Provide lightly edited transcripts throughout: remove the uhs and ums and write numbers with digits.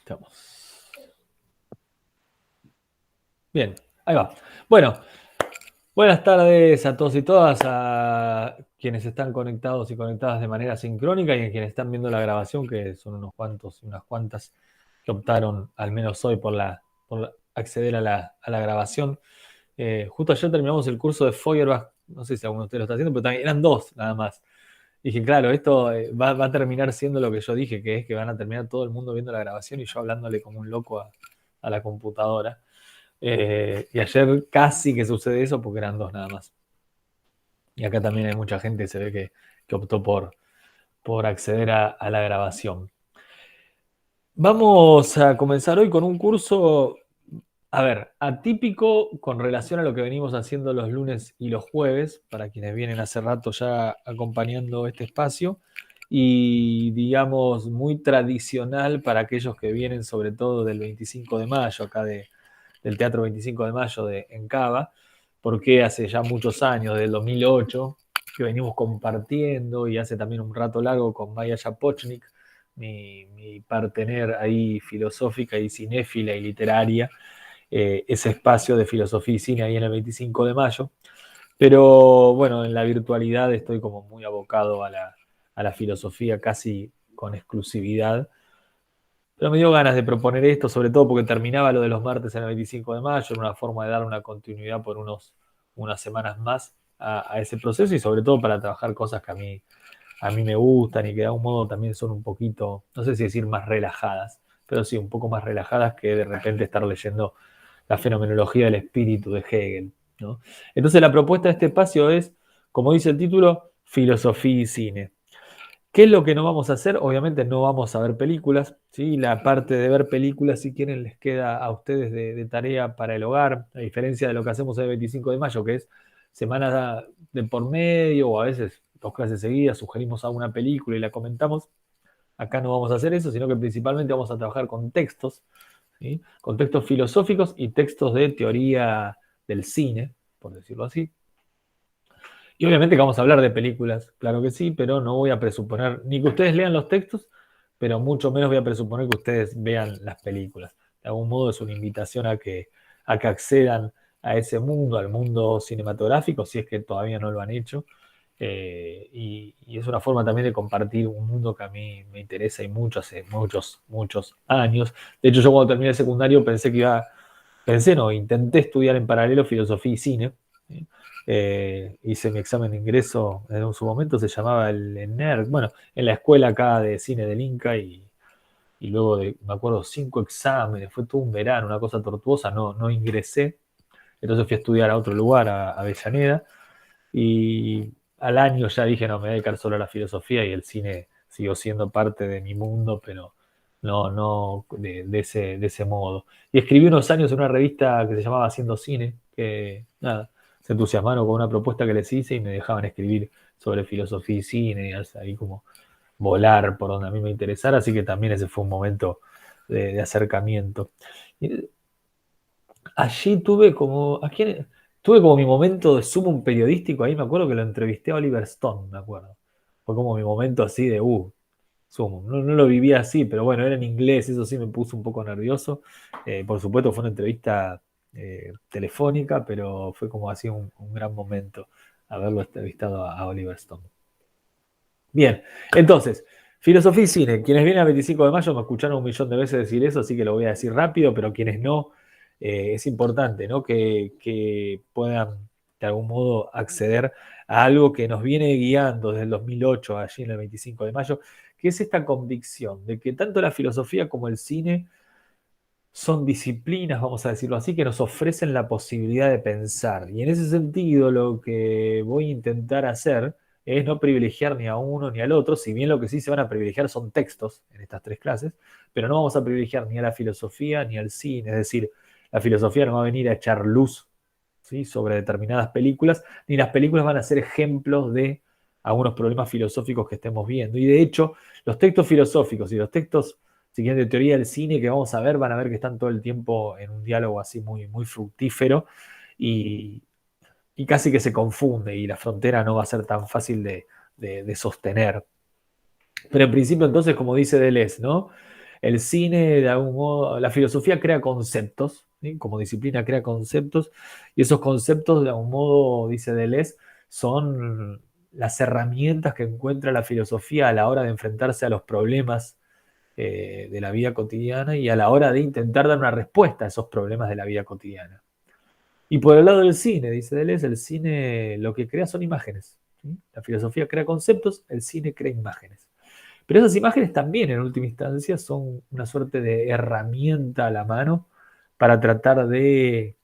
Estamos. Bien, ahí va. Bueno, buenas tardes a todos y todas, a quienes están conectados y conectadas de manera sincrónica y a quienes están viendo la grabación, que son unos cuantos y unas cuantas que optaron, al menos hoy, por acceder a la grabación. Justo ayer terminamos el curso de Feuerbach, no sé si alguno de ustedes lo está haciendo, pero también eran dos nada más. Dije, claro, esto va a terminar siendo lo que yo dije, que es que van a terminar todo el mundo viendo la grabación y yo hablándole como un loco a la computadora. Y ayer casi que sucede eso porque eran dos nada más. Y acá también hay mucha gente, se ve que optó por acceder a la grabación. Vamos a comenzar hoy con un curso, a ver, atípico con relación a lo que venimos haciendo los lunes y los jueves, para quienes vienen hace rato ya acompañando este espacio, y digamos muy tradicional para aquellos que vienen sobre todo del 25 de mayo, acá del Teatro 25 de Mayo en Cava, porque hace ya muchos años, del 2008, que venimos compartiendo y hace también un rato largo con Maya Japochnik, mi partener ahí filosófica y cinéfila y literaria, ese espacio de filosofía y cine ahí en el 25 de mayo. Pero bueno, en la virtualidad estoy como muy abocado a la filosofía casi con exclusividad. Pero me dio ganas de proponer esto, sobre todo porque terminaba lo de los martes en el 25 de mayo, era una forma de dar una continuidad por unas semanas más a ese proceso y sobre todo para trabajar cosas que a mí me gustan y que de algún modo también son un poquito, no sé si decir más relajadas, pero sí un poco más relajadas que de repente estar leyendo la fenomenología del espíritu de Hegel, ¿no? Entonces la propuesta de este espacio es, como dice el título, filosofía y cine. ¿Qué es lo que no vamos a hacer? Obviamente no vamos a ver películas, ¿sí? La parte de ver películas, si quieren, les queda a ustedes de tarea para el hogar, a diferencia de lo que hacemos el 25 de mayo, que es semana de por medio o a veces dos clases seguidas, sugerimos alguna película y la comentamos. Acá no vamos a hacer eso, sino que principalmente vamos a trabajar con textos, ¿sí? Con textos filosóficos y textos de teoría del cine, por decirlo así. Y obviamente que vamos a hablar de películas, claro que sí, pero no voy a presuponer ni que ustedes lean los textos, pero mucho menos voy a presuponer que ustedes vean las películas. De algún modo es una invitación a que accedan a ese mundo, al mundo cinematográfico, si es que todavía no lo han hecho. Y es una forma también de compartir un mundo que a mí me interesa y mucho, hace muchos, muchos años. De hecho, yo cuando terminé el secundario intenté estudiar en paralelo filosofía y cine. ¿Sí? Hice mi examen de ingreso en su momento, se llamaba el ENERC, bueno, en la escuela acá de cine del Inca y luego de, me acuerdo, 5 exámenes, fue todo un verano, una cosa tortuosa, no ingresé, entonces fui a estudiar a otro lugar, a Avellaneda, y al año ya dije, no, me voy a dedicar solo a la filosofía y el cine siguió siendo parte de mi mundo, pero no de ese modo. Y escribí unos años en una revista que se llamaba Haciendo Cine, que nada, se entusiasmaron con una propuesta que les hice y me dejaban escribir sobre filosofía y cine, y ahí como volar por donde a mí me interesara, así que también ese fue un momento de acercamiento. Y allí tuve como mi momento de sumum periodístico, ahí me acuerdo que lo entrevisté a Oliver Stone, me acuerdo. Fue como mi momento así de, sumum. No lo vivía así, pero bueno, era en inglés, eso sí me puso un poco nervioso. Por supuesto fue una entrevista telefónica, pero fue como así un gran momento haberlo entrevistado a Oliver Stone. Bien, entonces, filosofía y cine. Quienes vienen al 25 de mayo me escucharon un millón de veces decir eso, así que lo voy a decir rápido, pero quienes no, es importante, ¿no? Que puedan de algún modo acceder a algo que nos viene guiando desde el 2008, allí en el 25 de mayo, que es esta convicción de que tanto la filosofía como el cine son disciplinas, vamos a decirlo así, que nos ofrecen la posibilidad de pensar. Y en ese sentido, lo que voy a intentar hacer es no privilegiar ni a uno ni al otro, si bien lo que sí se van a privilegiar son textos en estas tres clases, pero no vamos a privilegiar ni a la filosofía ni al cine. Es decir, la filosofía no va a venir a echar luz, ¿sí?, sobre determinadas películas, ni las películas van a ser ejemplos de algunos problemas filosóficos que estemos viendo. Y de hecho, los textos filosóficos y los textos, si quieren, de teoría del cine que vamos a ver, van a ver que están todo el tiempo en un diálogo así muy, muy fructífero y, y casi que se confunde y la frontera no va a ser tan fácil de sostener. Pero en principio, entonces, como dice Deleuze, ¿no? el cine, de algún modo, la filosofía crea conceptos, ¿sí? Como disciplina crea conceptos, y esos conceptos, de algún modo, dice Deleuze, son las herramientas que encuentra la filosofía a la hora de enfrentarse a los problemas de la vida cotidiana y a la hora de intentar dar una respuesta a esos problemas de la vida cotidiana. Y por el lado del cine, dice Deleuze, el cine lo que crea son imágenes, ¿sí? La filosofía crea conceptos, el cine crea imágenes. Pero esas imágenes también, en última instancia, son una suerte de herramienta a la mano para tratar de,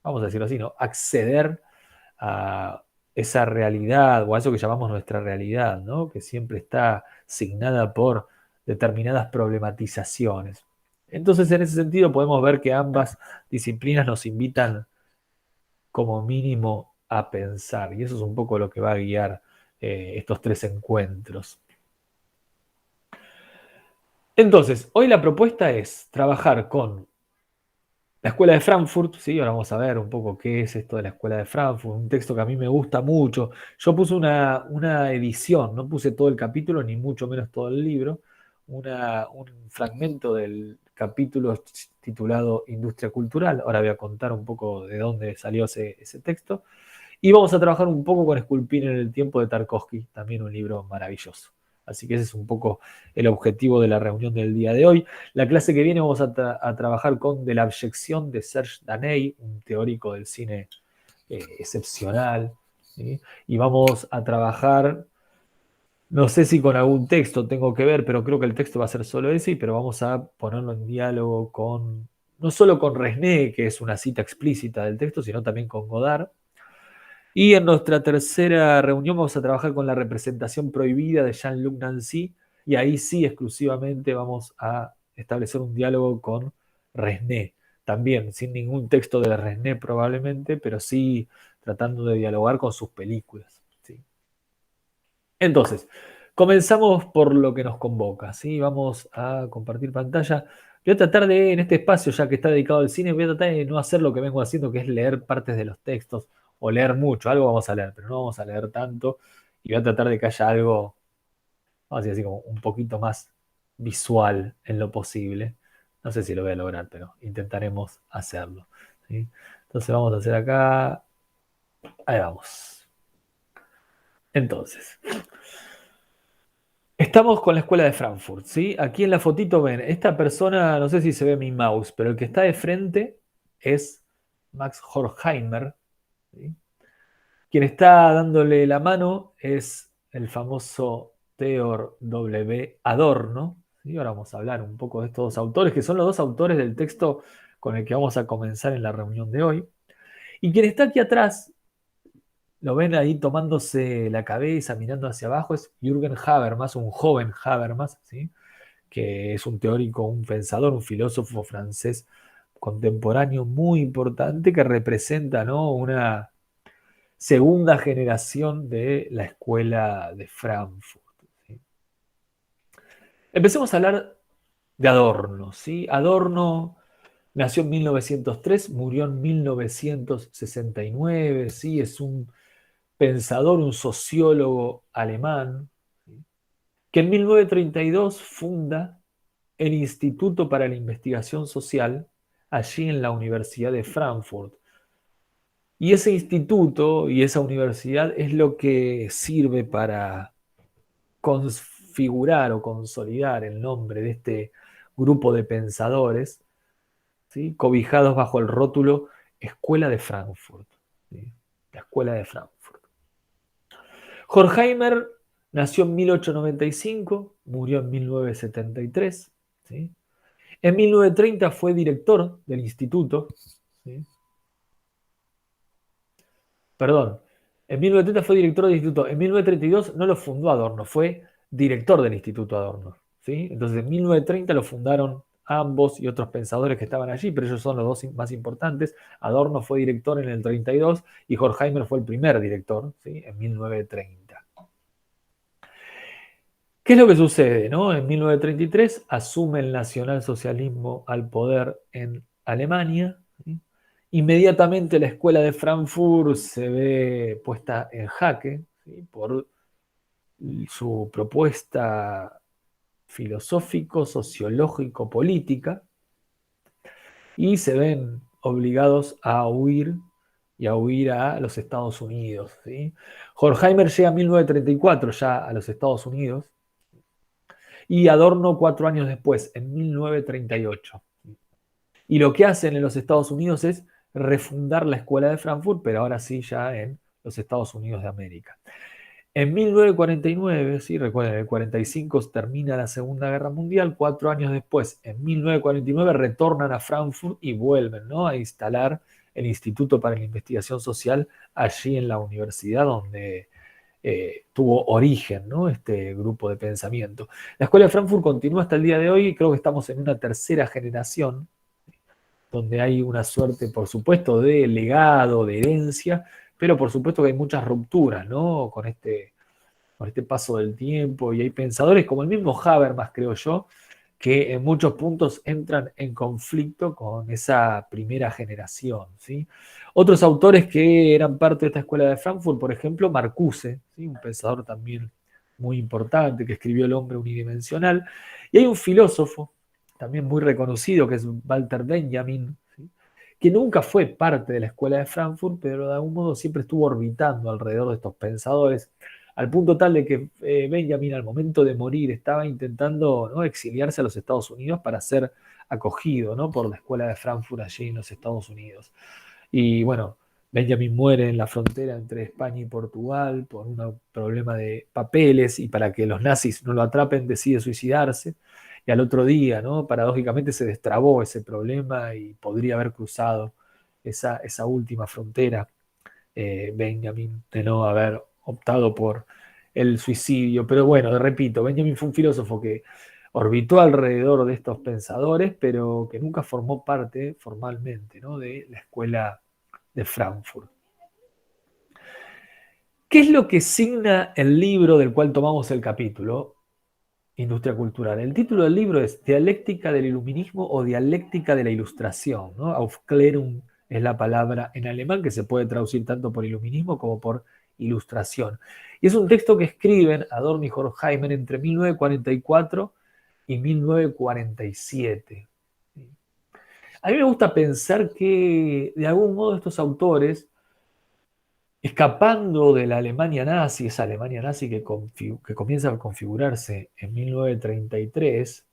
vamos a decirlo así, ¿no? Acceder a esa realidad o a eso que llamamos nuestra realidad, ¿no? Que siempre está signada por determinadas problematizaciones. Entonces, en ese sentido, podemos ver que ambas disciplinas nos invitan como mínimo a pensar, y eso es un poco lo que va a guiar estos tres encuentros. Entonces, hoy la propuesta es trabajar con la Escuela de Frankfurt, ¿sí? Ahora vamos a ver un poco qué es esto de la Escuela de Frankfurt, un texto que a mí me gusta mucho. Yo puse una edición, no puse todo el capítulo, ni mucho menos todo el libro, un fragmento del capítulo titulado Industria Cultural. Ahora voy a contar un poco de dónde salió ese texto. Y vamos a trabajar un poco con Esculpir en el tiempo de Tarkovsky, también un libro maravilloso. Así que ese es un poco el objetivo de la reunión del día de hoy. La clase que viene vamos a trabajar con De la abyección de Serge Daney, un teórico del cine excepcional. ¿Sí? Y vamos a trabajar, no sé si con algún texto tengo que ver, pero creo que el texto va a ser solo ese, pero vamos a ponerlo en diálogo con, no solo con Resné, que es una cita explícita del texto, sino también con Godard. Y en nuestra tercera reunión vamos a trabajar con la representación prohibida de Jean-Luc Nancy, y ahí sí exclusivamente vamos a establecer un diálogo con Resné, también sin ningún texto de Resné probablemente, pero sí tratando de dialogar con sus películas. ¿Sí? Entonces, comenzamos por lo que nos convoca, ¿sí? Vamos a compartir pantalla. Voy a tratar de, en este espacio, ya que está dedicado al cine, voy a tratar de no hacer lo que vengo haciendo, que es leer partes de los textos o leer mucho. Algo vamos a leer, pero no vamos a leer tanto. Y voy a tratar de que haya algo, vamos a decir así, como un poquito más visual en lo posible. No sé si lo voy a lograr, pero intentaremos hacerlo. ¿Sí? Entonces vamos a hacer acá. Ahí vamos. Entonces. Estamos con la escuela de Frankfurt, ¿sí? Aquí en la fotito ven, esta persona, no sé si se ve mi mouse, pero el que está de frente es Max Horkheimer, ¿sí? Quien está dándole la mano es el famoso Theodor W. Adorno, ¿sí? Ahora vamos a hablar un poco de estos dos autores, que son los dos autores del texto con el que vamos a comenzar en la reunión de hoy. Y quien está aquí atrás, lo ven ahí tomándose la cabeza, mirando hacia abajo, es Jürgen Habermas, un joven Habermas, ¿sí? Que es un teórico, un pensador, un filósofo francés contemporáneo muy importante que representa, ¿no? Una segunda generación de la escuela de Frankfurt. ¿Sí? Empecemos a hablar de Adorno. ¿Sí? Adorno nació en 1903, murió en 1969. ¿Sí? Es un pensador, un sociólogo alemán, ¿sí? Que en 1932 funda el Instituto para la Investigación Social allí en la Universidad de Frankfurt. Y ese instituto y esa universidad es lo que sirve para configurar o consolidar el nombre de este grupo de pensadores, ¿sí? Cobijados bajo el rótulo Escuela de Frankfurt. ¿Sí? La Escuela de Frankfurt. Horkheimer nació en 1895, murió en 1973. ¿Sí? En 1930 fue director del instituto. ¿Sí? Perdón, en 1930 fue director del instituto. En 1932 no lo fundó Adorno, fue director del Instituto Adorno. ¿Sí? Entonces en 1930 lo fundaron ambos y otros pensadores que estaban allí, pero ellos son los dos más importantes. Adorno fue director en el 32 y Horkheimer fue el primer director, ¿sí? En 1930. ¿Qué es lo que sucede? ¿No? En 1933 asume el nacionalsocialismo al poder en Alemania. ¿Sí? Inmediatamente la escuela de Frankfurt se ve puesta en jaque, ¿sí? Por su propuesta filosófico, sociológico, política, y se ven obligados a huir y a huir a los Estados Unidos. ¿Sí? Horkheimer llega en 1934 ya a los Estados Unidos y Adorno 4 años después, en 1938. Y lo que hacen en los Estados Unidos es refundar la Escuela de Frankfurt, pero ahora sí ya en los Estados Unidos de América. En 1949, ¿sí? Recuerden, en el 45 termina la Segunda Guerra Mundial, 4 años después, en 1949, retornan a Frankfurt y vuelven, ¿no?, a instalar el Instituto para la Investigación Social allí en la universidad donde tuvo origen, ¿no?, este grupo de pensamiento. La Escuela de Frankfurt continúa hasta el día de hoy y creo que estamos en una tercera generación donde hay una suerte, por supuesto, de legado, de herencia, pero por supuesto que hay muchas rupturas, ¿no?, con este paso del tiempo, y hay pensadores como el mismo Habermas, creo yo, que en muchos puntos entran en conflicto con esa primera generación, ¿sí? Otros autores que eran parte de esta escuela de Frankfurt, por ejemplo, Marcuse, ¿sí?, un pensador también muy importante que escribió El hombre unidimensional, y hay un filósofo también muy reconocido que es Walter Benjamin, ¿sí?, que nunca fue parte de la escuela de Frankfurt, pero de algún modo siempre estuvo orbitando alrededor de estos pensadores, al punto tal de que Benjamin al momento de morir estaba intentando, ¿no?, exiliarse a los Estados Unidos para ser acogido, ¿no?, por la escuela de Frankfurt allí en los Estados Unidos. Y bueno, Benjamin muere en la frontera entre España y Portugal por un problema de papeles, y para que los nazis no lo atrapen decide suicidarse. Y al otro día, ¿no?, paradójicamente se destrabó ese problema y podría haber cruzado esa última frontera, Benjamin, de no haber optado por el suicidio. Pero bueno, repito, Benjamin fue un filósofo que orbitó alrededor de estos pensadores, pero que nunca formó parte formalmente, ¿no?, de la escuela de Frankfurt. ¿Qué es lo que signa el libro del cual tomamos el capítulo? Industria cultural. El título del libro es Dialéctica del Iluminismo o Dialéctica de la Ilustración, ¿no? Aufklärung es la palabra en alemán que se puede traducir tanto por iluminismo como por ilustración. Y es un texto que escriben Adorno y Horkheimer entre 1944 y 1947. A mí me gusta pensar que de algún modo estos autores, escapando de la Alemania nazi, esa Alemania nazi que comienza a configurarse en 1933,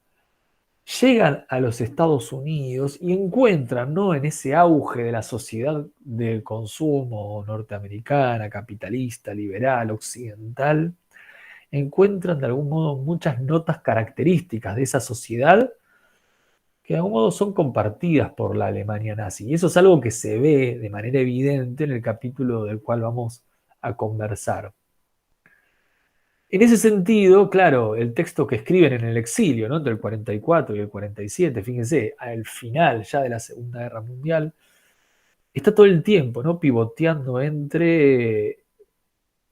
llegan a los Estados Unidos y encuentran, ¿no?, en ese auge de la sociedad del consumo norteamericana, capitalista, liberal, occidental, encuentran de algún modo muchas notas características de esa sociedad que de algún modo son compartidas por la Alemania nazi. Y eso es algo que se ve de manera evidente en el capítulo del cual vamos a conversar. En ese sentido, claro, el texto que escriben en el exilio, ¿no?, entre el 44 y el 47, fíjense, al final ya de la Segunda Guerra Mundial, está todo el tiempo, ¿no?, pivoteando entre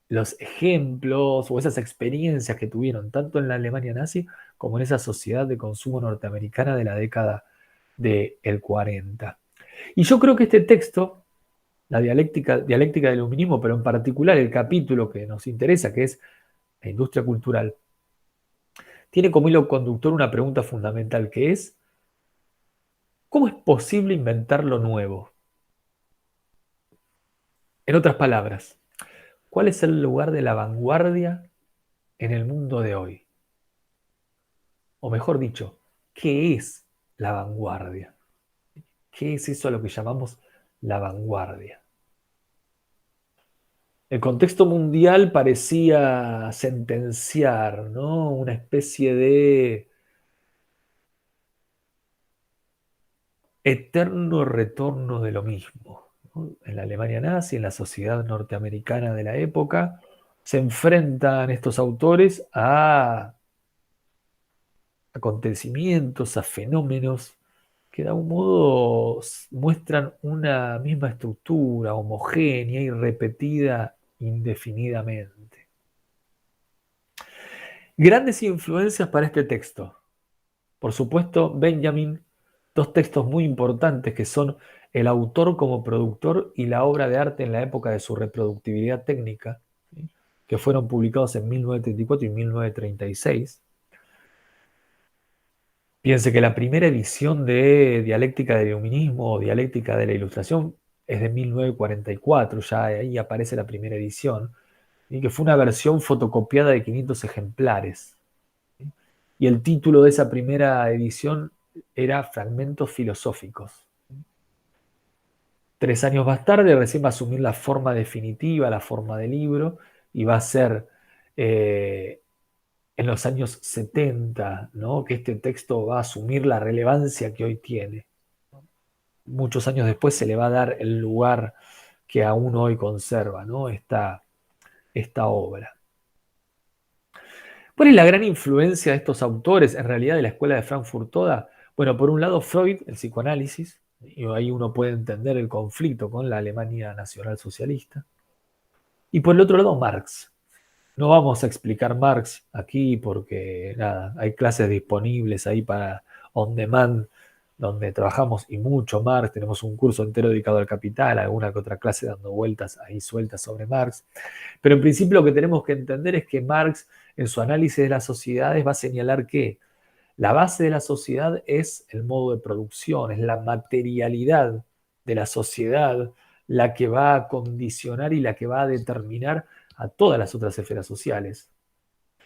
los ejemplos o esas experiencias que tuvieron tanto en la Alemania nazi como en esa sociedad de consumo norteamericana de la década del 40. Y yo creo que este texto, la dialéctica del iluminismo, pero en particular el capítulo que nos interesa, que es la industria cultural, tiene como hilo conductor una pregunta fundamental, que es: ¿cómo es posible inventar lo nuevo? En otras palabras, ¿cuál es el lugar de la vanguardia en el mundo de hoy? O mejor dicho, ¿qué es la vanguardia? ¿Qué es eso a lo que llamamos la vanguardia? El contexto mundial parecía sentenciar, ¿no?, una especie de eterno retorno de lo mismo, ¿no? En la Alemania nazi, en la sociedad norteamericana de la época, se enfrentan estos autores a acontecimientos, a fenómenos que de algún modo muestran una misma estructura homogénea y repetida indefinidamente. Grandes influencias para este texto. Por supuesto, Benjamin, dos textos muy importantes que son El autor como productor y La obra de arte en la época de su reproductibilidad técnica, ¿sí?, que fueron publicados en 1934 y 1936. Piense que la primera edición de Dialéctica del Iluminismo o Dialéctica de la Ilustración es de 1944, ya ahí aparece la primera edición, y que fue una versión fotocopiada de 500 ejemplares. Y el título de esa primera edición era Fragmentos Filosóficos. 3 años más tarde recién va a asumir la forma definitiva, la forma de libro, y va a ser en los años 70, ¿no?, que este texto va a asumir la relevancia que hoy tiene. Muchos años después se le va a dar el lugar que aún hoy conserva, ¿no?, esta obra. ¿Cuál es la gran influencia de estos autores, en realidad, de la escuela de Frankfurt toda? Bueno, por un lado Freud, el psicoanálisis, y ahí uno puede entender el conflicto con la Alemania nacionalsocialista. Y por el otro lado Marx. No vamos a explicar Marx aquí porque nada, hay clases disponibles ahí para on demand donde trabajamos y mucho Marx. Tenemos un curso entero dedicado al capital, alguna que otra clase dando vueltas ahí sueltas sobre Marx. Pero en principio lo que tenemos que entender es que Marx en su análisis de las sociedades va a señalar que la base de la sociedad es el modo de producción, es la materialidad de la sociedad la que va a condicionar y la que va a determinar a todas las otras esferas sociales.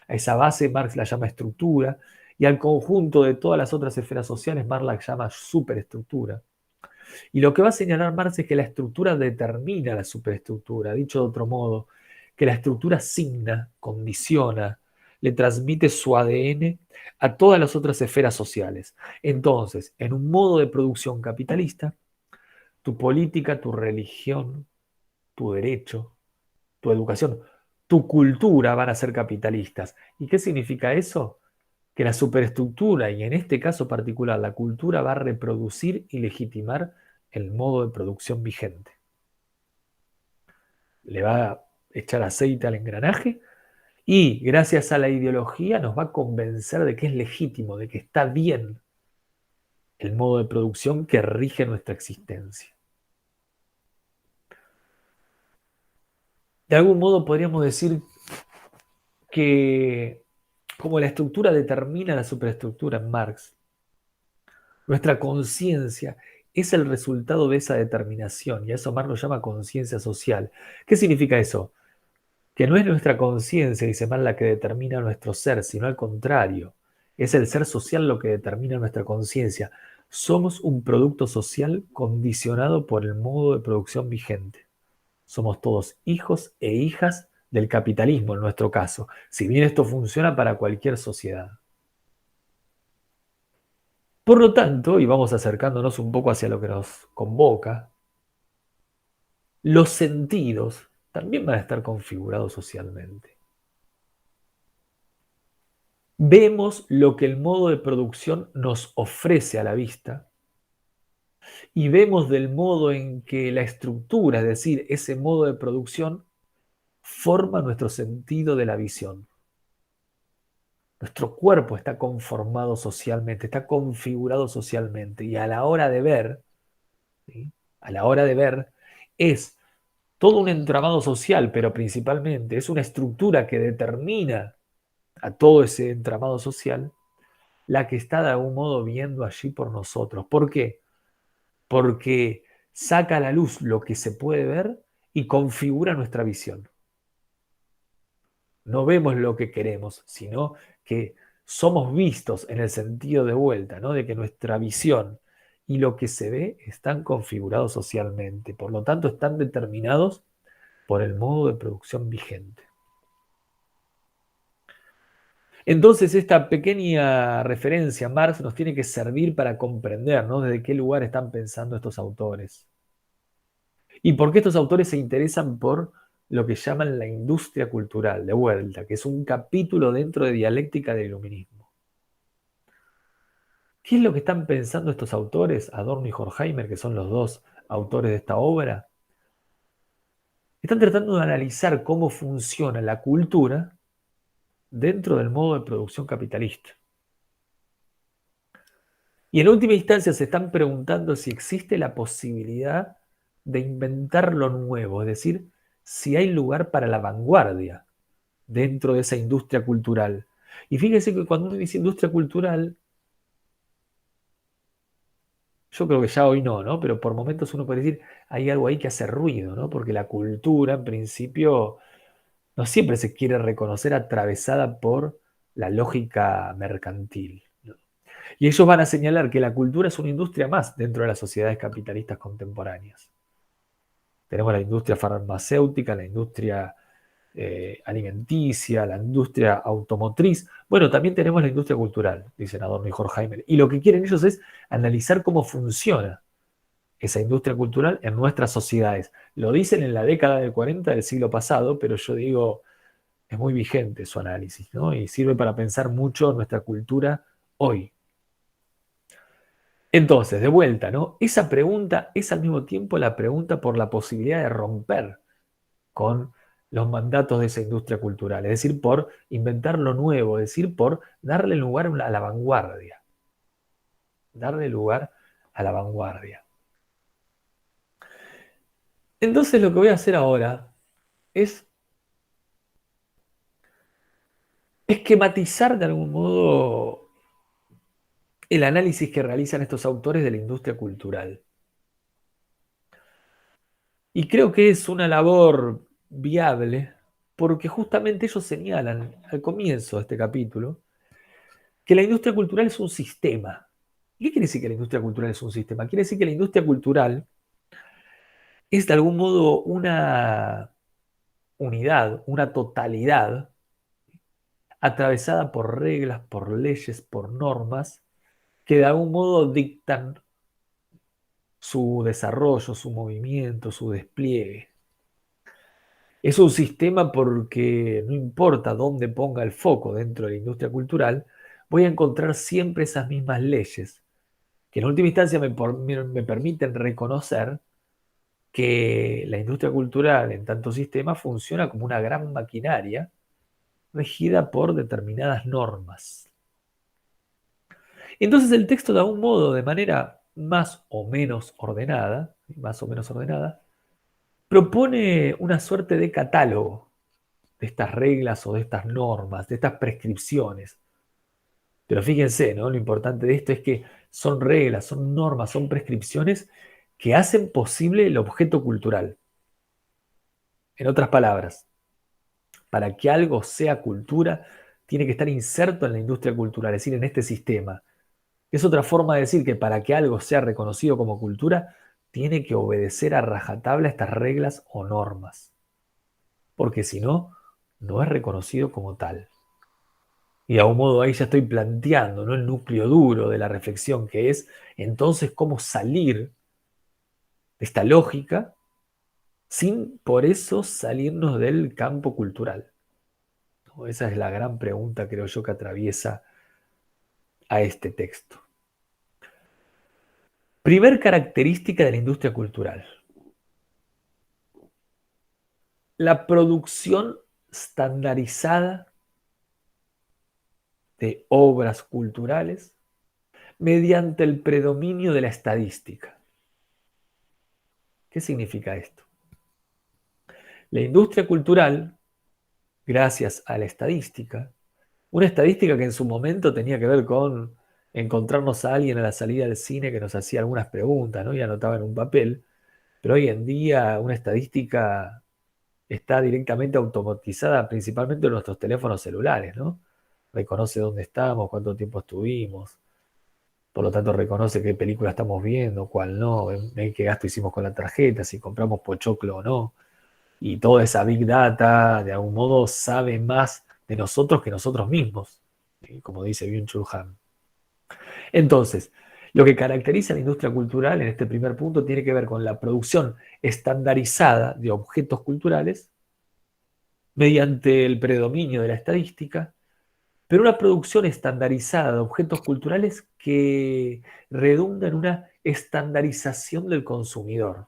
A esa base Marx la llama estructura y al conjunto de todas las otras esferas sociales Marx la llama superestructura. Y lo que va a señalar Marx es que la estructura determina la superestructura, dicho de otro modo, que la estructura asigna, condiciona, le transmite su ADN a todas las otras esferas sociales. Entonces, en un modo de producción capitalista, tu política, tu religión, tu derecho, tu educación, tu cultura van a ser capitalistas. ¿Y qué significa eso? Que la superestructura, y en este caso particular la cultura, va a reproducir y legitimar el modo de producción vigente. Le va a echar aceite al engranaje y gracias a la ideología nos va a convencer de que es legítimo, de que está bien el modo de producción que rige nuestra existencia. De algún modo podríamos decir que como la estructura determina la superestructura en Marx, nuestra conciencia es el resultado de esa determinación, y a eso Marx lo llama conciencia social. ¿Qué significa eso? Que no es nuestra conciencia, dice Marx, la que determina nuestro ser, sino al contrario, es el ser social lo que determina nuestra conciencia. Somos un producto social condicionado por el modo de producción vigente. Somos todos hijos e hijas del capitalismo en nuestro caso, si bien esto funciona para cualquier sociedad. Por lo tanto, y vamos acercándonos un poco hacia lo que nos convoca, los sentidos también van a estar configurados socialmente. Vemos lo que el modo de producción nos ofrece a la vista y vemos del modo en que la estructura, es decir, ese modo de producción, forma nuestro sentido de la visión. Nuestro cuerpo está conformado socialmente, está configurado socialmente y a la hora de ver, ¿sí?, a la hora de ver, es todo un entramado social, pero principalmente es una estructura que determina a todo ese entramado social la que está de algún modo viendo allí por nosotros. ¿Por qué? Porque saca a la luz lo que se puede ver y configura nuestra visión. No vemos lo que queremos, sino que somos vistos en el sentido de vuelta, ¿no?, de que nuestra visión y lo que se ve están configurados socialmente. Por lo tanto, están determinados por el modo de producción vigente. Entonces, esta pequeña referencia a Marx nos tiene que servir para comprender, ¿no?, desde qué lugar están pensando estos autores. Y por qué estos autores se interesan por lo que llaman la industria cultural, de vuelta, que es un capítulo dentro de Dialéctica del Iluminismo. ¿Qué es lo que están pensando estos autores, Adorno y Horkheimer, que son los dos autores de esta obra? Están tratando de analizar cómo funciona la cultura dentro del modo de producción capitalista. Y en última instancia se están preguntando si existe la posibilidad de inventar lo nuevo, es decir, si hay lugar para la vanguardia dentro de esa industria cultural. Y fíjense que cuando uno dice industria cultural, Yo creo que ya hoy no, ¿no? Pero por momentos uno puede decir, hay algo ahí que hace ruido, ¿no? Porque la cultura, en principio, no siempre se quiere reconocer atravesada por la lógica mercantil, ¿no? Y ellos van a señalar que la cultura es una industria más dentro de las sociedades capitalistas contemporáneas. Tenemos la industria farmacéutica, la industria alimenticia, la industria automotriz. Bueno, también tenemos la industria cultural, dicen Adorno y Horkheimer. Y lo que quieren ellos es analizar cómo funciona esa industria cultural en nuestras sociedades. Lo dicen en la década del 40 del siglo pasado, pero yo digo, es muy vigente su análisis, ¿no? Y sirve para pensar mucho nuestra cultura hoy. Entonces, de vuelta, ¿no? Esa pregunta es al mismo tiempo la pregunta por la posibilidad de romper con los mandatos de esa industria cultural, es decir, por inventar lo nuevo, es decir, por darle lugar a la vanguardia, darle lugar a la vanguardia. Entonces lo que voy a hacer ahora es esquematizar de algún modo el análisis que realizan estos autores de la industria cultural. Y creo que es una labor viable porque justamente ellos señalan al comienzo de este capítulo que la industria cultural es un sistema. ¿Qué quiere decir que la industria cultural es un sistema? Quiere decir que la industria cultural es de algún modo una unidad, una totalidad atravesada por reglas, por leyes, por normas que de algún modo dictan su desarrollo, su movimiento, su despliegue. Es un sistema porque no importa dónde ponga el foco dentro de la industria cultural, voy a encontrar siempre esas mismas leyes, que en última instancia me permiten reconocer que la industria cultural en tanto sistema funciona como una gran maquinaria regida por determinadas normas. Entonces el texto de algún modo, de manera más o menos ordenada, propone una suerte de catálogo de estas reglas o de estas normas, de estas prescripciones. Pero fíjense, ¿no? Lo importante de esto es que son reglas, son normas, son prescripciones que hacen posible el objeto cultural. En otras palabras, para que algo sea cultura, tiene que estar inserto en la industria cultural, es decir, en este sistema. Es otra forma de decir que para que algo sea reconocido como cultura, tiene que obedecer a rajatabla estas reglas o normas, porque si no, no es reconocido como tal. Y de algún modo ahí ya estoy planteando, ¿no?, el núcleo duro de la reflexión, que es entonces cómo salir de esta lógica sin por eso salirnos del campo cultural, ¿no? Esa es la gran pregunta, creo yo, que atraviesa a este texto. Primer característica de la industria cultural: la producción estandarizada de obras culturales mediante el predominio de la estadística. ¿Qué significa esto? La industria cultural, gracias a la estadística, una estadística que en su momento tenía que ver con encontrarnos a alguien a la salida del cine que nos hacía algunas preguntas, ¿no?, y anotaba en un papel, pero hoy en día una estadística está directamente automatizada principalmente en nuestros teléfonos celulares, ¿no? Reconoce dónde estamos, cuánto tiempo estuvimos, por lo tanto reconoce qué película estamos viendo, cuál no, ve qué gasto hicimos con la tarjeta, si compramos pochoclo o no. Y toda esa big data, de algún modo, sabe más de nosotros que nosotros mismos, ¿sí?, como dice Byung-Chul Han. Entonces, lo que caracteriza a la industria cultural en este primer punto tiene que ver con la producción estandarizada de objetos culturales mediante el predominio de la estadística, pero una producción estandarizada de objetos culturales que redunda en una estandarización del consumidor.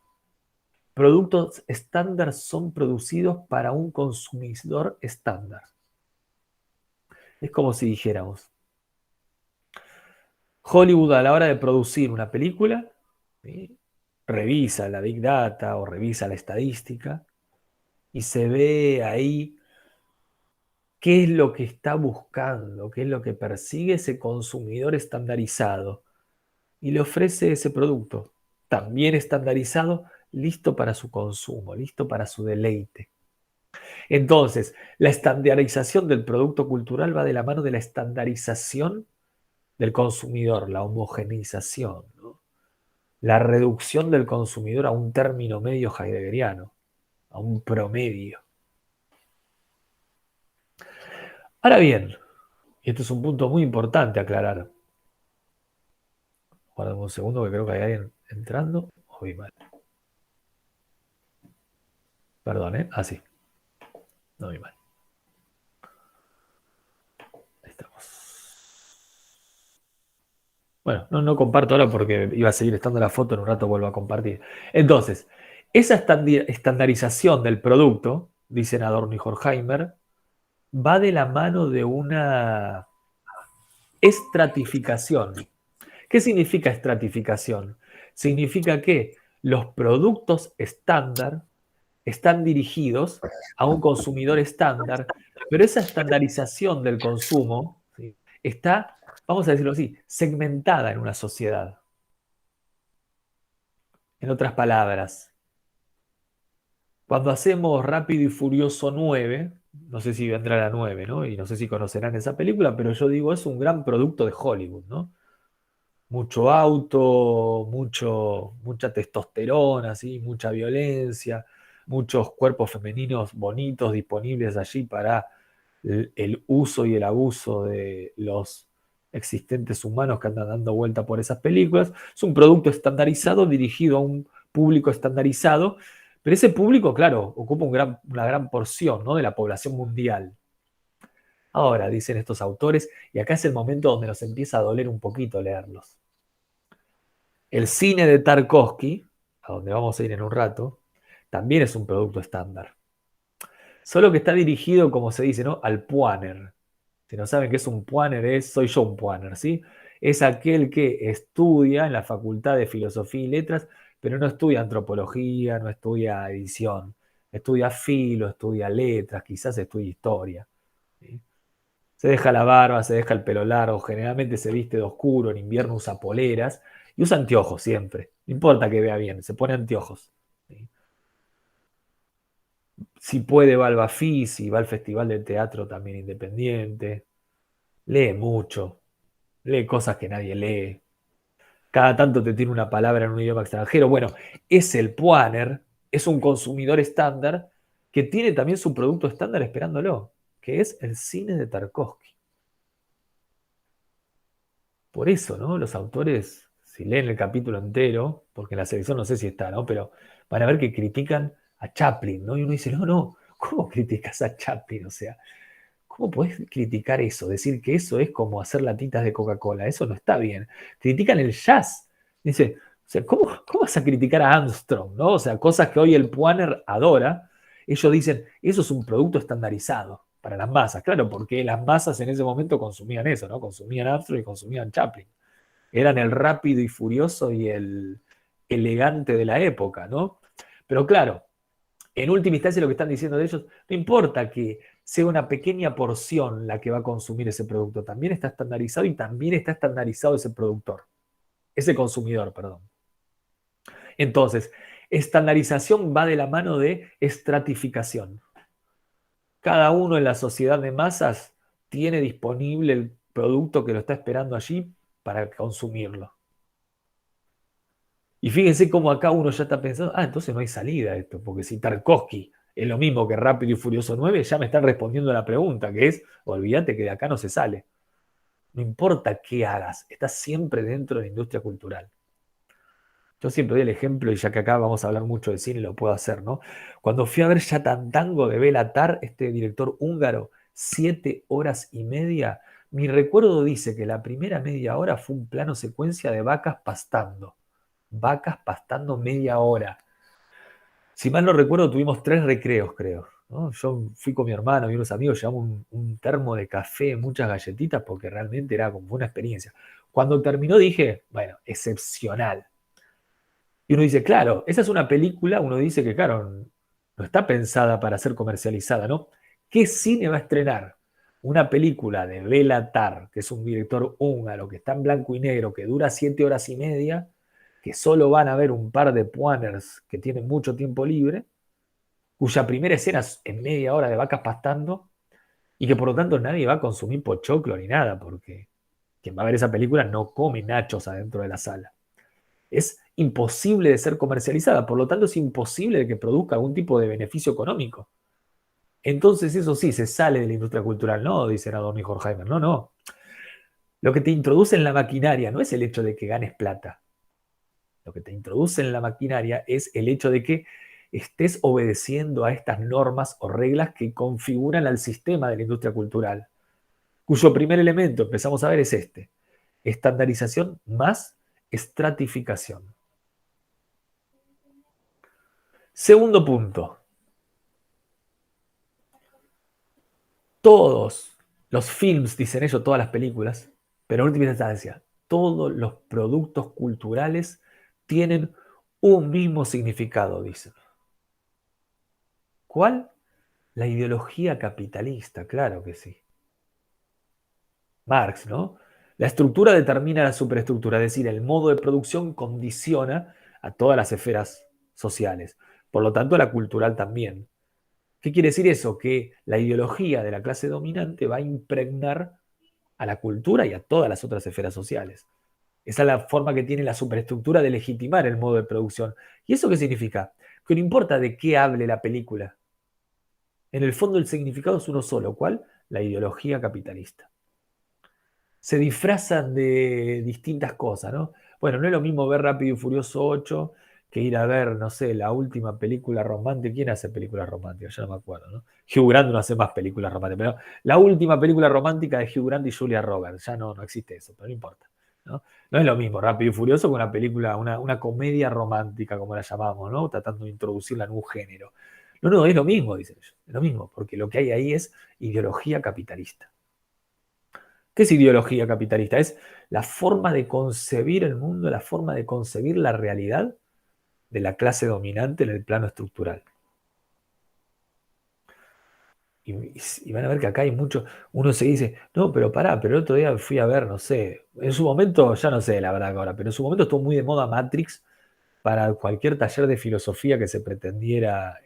Productos estándar son producidos para un consumidor estándar. Es como si dijéramos, Hollywood a la hora de producir una película, ¿sí?, revisa la Big Data o revisa la estadística y se ve ahí qué es lo que está buscando, qué es lo que persigue ese consumidor estandarizado. y le ofrece ese producto, también estandarizado, listo para su consumo, listo para su deleite. Entonces, la estandarización del producto cultural va de la mano de la estandarización del consumidor, la homogeneización, ¿no? La reducción del consumidor a un término medio heideggeriano, a un promedio. Ahora bien, y este es un punto muy importante a aclarar. Guardemos un segundo que creo que hay alguien entrando. O vi mal. Perdón, ¿eh? Ah, sí. No vi mal. Ahí estamos. Bueno, no comparto ahora porque iba a seguir estando la foto, en un rato vuelvo a compartir. Entonces, esa estandarización del producto, dicen Adorno y Horkheimer, va de la mano de una estratificación. ¿Qué significa estratificación? Significa que los productos estándar están dirigidos a un consumidor estándar, pero esa estandarización del consumo, ¿sí?, está, vamos a decirlo así, segmentada en una sociedad. En otras palabras, cuando hacemos Rápido y Furioso 9, no sé si vendrá la 9, ¿no? Y no sé si conocerán esa película, pero yo digo, es un gran producto de Hollywood, ¿no? Mucho auto, mucha testosterona, ¿sí?, mucha violencia, muchos cuerpos femeninos bonitos disponibles allí para el uso y el abuso de los existentes humanos que andan dando vuelta por esas películas. Es un producto estandarizado dirigido a un público estandarizado, pero ese público, claro, ocupa una gran porción, ¿no?, de la población mundial. Ahora, dicen estos autores, y acá es el momento donde nos empieza a doler un poquito leerlos. El cine de Tarkovsky, a donde vamos a ir en un rato, también es un producto estándar. Solo que está dirigido, como se dice, ¿no?, al puaner. Si no saben qué es un puaner, soy yo un puaner, ¿sí? Es aquel que estudia en la Facultad de Filosofía y Letras, pero no estudia antropología, no estudia edición. Estudia filo, estudia letras, quizás estudia historia, ¿sí? Se deja la barba, se deja el pelo largo, generalmente se viste de oscuro, en invierno usa poleras y usa anteojos siempre. No importa que vea bien, se pone anteojos, ¿sí? Si puede va al Bafisi, va al Festival de Teatro también independiente. Lee mucho, lee cosas que nadie lee. Cada tanto te tiene una palabra en un idioma extranjero. Bueno, es el puaner, es un consumidor estándar que tiene también su producto estándar esperándolo, que es el cine de Tarkovsky. Por eso, ¿no? Los autores, si leen el capítulo entero, porque en la selección no sé si está, ¿no?, pero van a ver que critican a Chaplin, ¿no? Y uno dice, no, ¿cómo criticas a Chaplin? O sea, ¿cómo podés criticar eso? Decir que eso es como hacer latitas de Coca-Cola, eso no está bien. Critican el jazz. Dice, o sea, ¿cómo vas a criticar a Armstrong, ¿no? O sea, cosas que hoy el Puaner adora. Ellos dicen, eso es un producto estandarizado para las masas. Claro, porque las masas en ese momento consumían eso, ¿no? Consumían Armstrong y consumían Chaplin. Eran el rápido y furioso y el elegante de la época, ¿no? Pero claro, en última instancia lo que están diciendo de ellos, no importa que sea una pequeña porción la que va a consumir ese producto, también está estandarizado y también está estandarizado ese productor, ese consumidor, perdón. Entonces, estandarización va de la mano de estratificación. Cada uno en la sociedad de masas tiene disponible el producto que lo está esperando allí para consumirlo. Y fíjense cómo acá uno ya está pensando, entonces no hay salida a esto, porque si Tarkovsky es lo mismo que Rápido y Furioso 9, ya me están respondiendo a la pregunta, que es, olvídate que de acá no se sale. No importa qué hagas, estás siempre dentro de la industria cultural. Yo siempre doy el ejemplo, y ya que acá vamos a hablar mucho de cine, lo puedo hacer, ¿no? Cuando fui a ver Yatantango de Béla Tarr, este director húngaro, 7 horas y media, mi recuerdo dice que la primera media hora fue un plano secuencia de vacas pastando. Vacas pastando media hora. Si mal no recuerdo, tuvimos 3 recreos, creo, ¿no? Yo fui con mi hermano y unos amigos, llevamos un termo de café, muchas galletitas, porque realmente era como una experiencia. Cuando terminó dije, bueno, excepcional. Y uno dice, claro, esa es una película, uno dice que, claro, no está pensada para ser comercializada, ¿no? ¿Qué cine va a estrenar? una película de Béla Tarr, que es un director húngaro, que está en blanco y negro, que dura 7 horas y media, que solo van a ver un par de puaners que tienen mucho tiempo libre, cuya primera escena es en media hora de vacas pastando, y que por lo tanto nadie va a consumir pochoclo ni nada, porque quien va a ver esa película no come nachos adentro de la sala. Es imposible de ser comercializada, por lo tanto es imposible de que produzca algún tipo de beneficio económico. Entonces eso sí, se sale de la industria cultural, no, dice Adorno y Horkheimer, no, no. Lo que te introduce en la maquinaria no es el hecho de que ganes plata. Lo que te introduce en la maquinaria es el hecho de que estés obedeciendo a estas normas o reglas que configuran al sistema de la industria cultural, cuyo primer elemento, empezamos a ver, es este: estandarización más estratificación. Segundo punto: todos los films, dicen ellos, todas las películas, pero en última instancia, todos los productos culturales tienen un mismo significado, dicen. ¿Cuál? La ideología capitalista, claro que sí. Marx, ¿no? La estructura determina la superestructura, es decir, el modo de producción condiciona a todas las esferas sociales, por lo tanto a la cultural también. ¿Qué quiere decir eso? Que la ideología de la clase dominante va a impregnar a la cultura y a todas las otras esferas sociales. Esa es la forma que tiene la superestructura de legitimar el modo de producción. ¿Y eso qué significa? Que no importa de qué hable la película. En el fondo el significado es uno solo. ¿Cuál? La ideología capitalista. Se disfrazan de distintas cosas, ¿no? Bueno, no es lo mismo ver Rápido y Furioso 8 que ir a ver, no sé, la última película romántica. ¿Quién hace películas románticas? Yo no me acuerdo, ¿no? Hugh Grant no hace más películas románticas, pero la última película romántica de Hugh Grant y Julia Roberts, ya no existe eso, pero no importa, ¿no? No es lo mismo Rápido y Furioso que una película, una comedia romántica, como la llamamos, ¿no? Tratando de introducirla en un género. No, no, es lo mismo, dicen ellos, es lo mismo, porque lo que hay ahí es ideología capitalista. ¿Qué es ideología capitalista? Es la forma de concebir el mundo, la forma de concebir la realidad de la clase dominante en el plano estructural. Y van a ver que acá hay mucho, uno se dice, no, pero pará, pero el otro día fui a ver, no sé, en su momento, ya no sé la verdad ahora, pero en su momento estuvo muy de moda Matrix para cualquier taller de filosofía que se pretendiera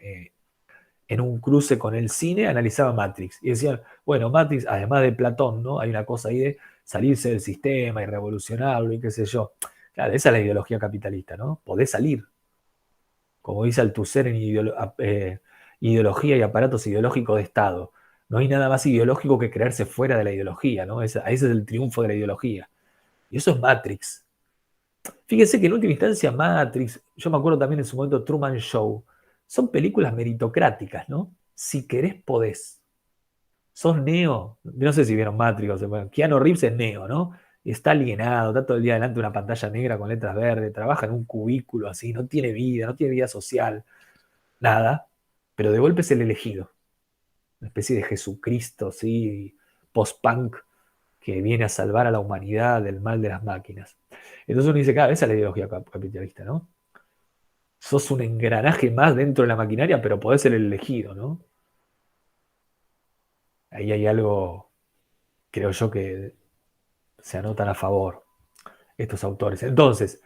en un cruce con el cine, analizaba Matrix. Y decían, bueno, Matrix, además de Platón, ¿no? Hay una cosa ahí de salirse del sistema y revolucionarlo y qué sé yo. Claro, esa es la ideología capitalista, ¿no? Podés salir, como dice Althusser en Ideología y aparatos ideológicos de Estado. No hay nada más ideológico que creerse fuera de la ideología, ¿no? Ese es el triunfo de la ideología. Y eso es Matrix. Fíjense que en última instancia Matrix, yo me acuerdo también en su momento Truman Show, son películas meritocráticas, ¿no? Si querés, podés. Sos Neo, no sé si vieron Matrix, o sea, bueno, Keanu Reeves es Neo, ¿no? Está alienado, está todo el día delante de una pantalla negra con letras verdes, trabaja en un cubículo así, no tiene vida social, nada, pero de golpe es el elegido, una especie de Jesucristo, ¿sí? Post-punk que viene a salvar a la humanidad del mal de las máquinas. Entonces uno dice, cada vez es la ideología capitalista, ¿no? Sos un engranaje más dentro de la maquinaria, pero podés ser el elegido, ¿no? Ahí hay algo, creo yo, que se anotan a favor estos autores. Entonces,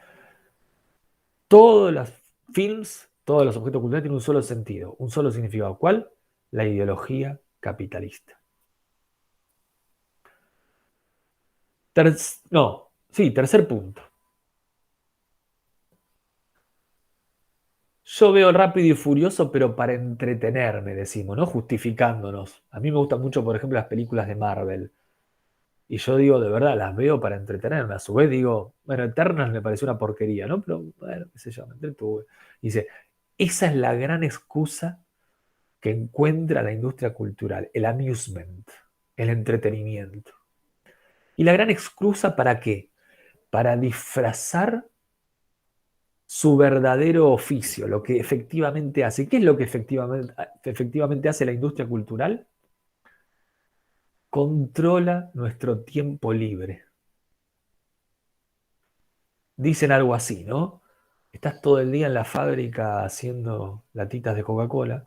todos los films, todos los objetos culturales tienen un solo sentido, un solo significado. ¿Cuál? La ideología capitalista. No, sí, tercer punto. Yo veo Rápido y Furioso, pero para entretenerme, decimos, ¿no? Justificándonos. A mí me gustan mucho, por ejemplo, las películas de Marvel. Y yo digo, de verdad, las veo para entretenerme. A su vez digo, bueno, Eternals me pareció una porquería, ¿no? Pero, bueno, qué sé yo, me entretuve. Y dice, esa es la gran excusa que encuentra la industria cultural, el amusement, el entretenimiento. ¿Y la gran excusa para qué? Para disfrazar su verdadero oficio, lo que efectivamente hace. ¿Qué es lo que efectivamente hace la industria cultural? Controla nuestro tiempo libre. Dicen algo así, ¿no? Estás todo el día en la fábrica haciendo latitas de Coca-Cola.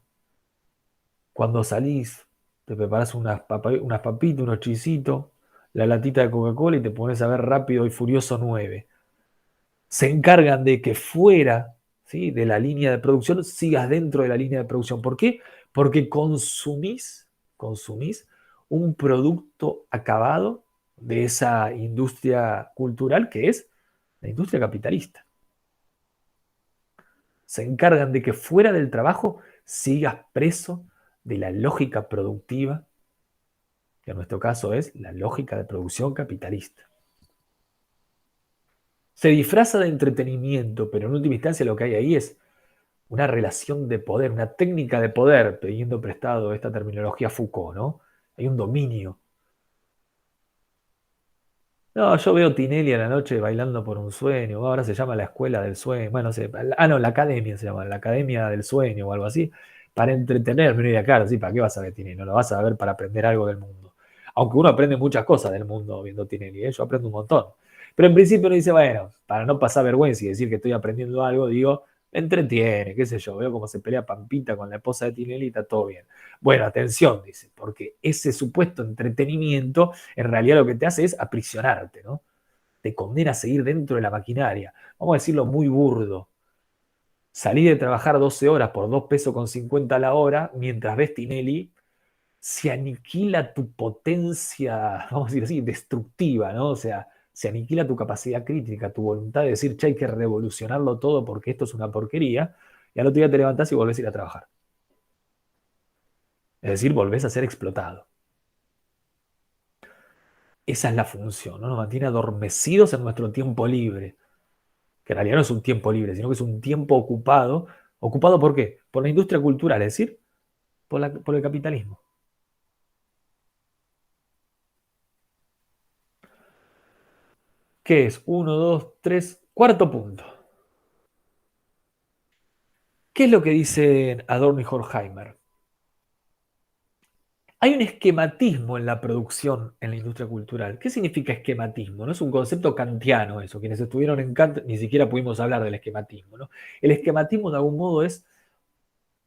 Cuando salís, te preparas unas papitas, unos chisitos, la latita de Coca-Cola y te pones a ver Rápido y Furioso 9. Se encargan de que fuera, ¿sí?, de la línea de producción sigas dentro de la línea de producción. ¿Por qué? Porque consumís un producto acabado de esa industria cultural que es la industria capitalista. Se encargan de que fuera del trabajo sigas preso de la lógica productiva, que en nuestro caso es la lógica de producción capitalista. Se disfraza de entretenimiento, pero en última instancia lo que hay ahí es una relación de poder, una técnica de poder, pidiendo prestado esta terminología Foucault, ¿no? Hay un dominio. No, yo veo Tinelli a la noche bailando por un sueño, ahora se llama la escuela del sueño, bueno, no sé, no, la academia se llama, la academia del sueño o algo así, para entretenerme, y claro, sí, ¿para qué vas a ver Tinelli? No lo vas a ver para aprender algo del mundo. Aunque uno aprende muchas cosas del mundo viendo Tinelli, ¿eh? Yo aprendo un montón. Pero en principio uno dice, bueno, para no pasar vergüenza y decir que estoy aprendiendo algo, digo, me entretiene, qué sé yo, veo cómo se pelea Pampita con la esposa de Tinelli y está todo bien. Bueno, atención, dice, porque ese supuesto entretenimiento en realidad lo que te hace es aprisionarte, ¿no? Te condena a seguir dentro de la maquinaria. Vamos a decirlo muy burdo. Salí de trabajar 12 horas por 2,50 pesos la hora, mientras ves Tinelli, se aniquila tu potencia, vamos a decir así, destructiva, ¿no? O sea, se aniquila tu capacidad crítica, tu voluntad de decir, che, hay que revolucionarlo todo porque esto es una porquería, y al otro día te levantás y volvés a ir a trabajar. Es decir, volvés a ser explotado. Esa es la función, ¿no? Nos mantiene adormecidos en nuestro tiempo libre, que en realidad no es un tiempo libre, sino que es un tiempo ocupado. ¿Ocupado por qué? Por la industria cultural, es decir, por el capitalismo. ¿Qué es? Uno, dos, tres, cuarto punto. ¿Qué es lo que dicen Adorno y Horkheimer? Hay un esquematismo en la producción en la industria cultural. ¿Qué significa esquematismo? No es un concepto kantiano eso. Quienes estuvieron en Kant ni siquiera pudimos hablar del esquematismo, ¿no? El esquematismo de algún modo es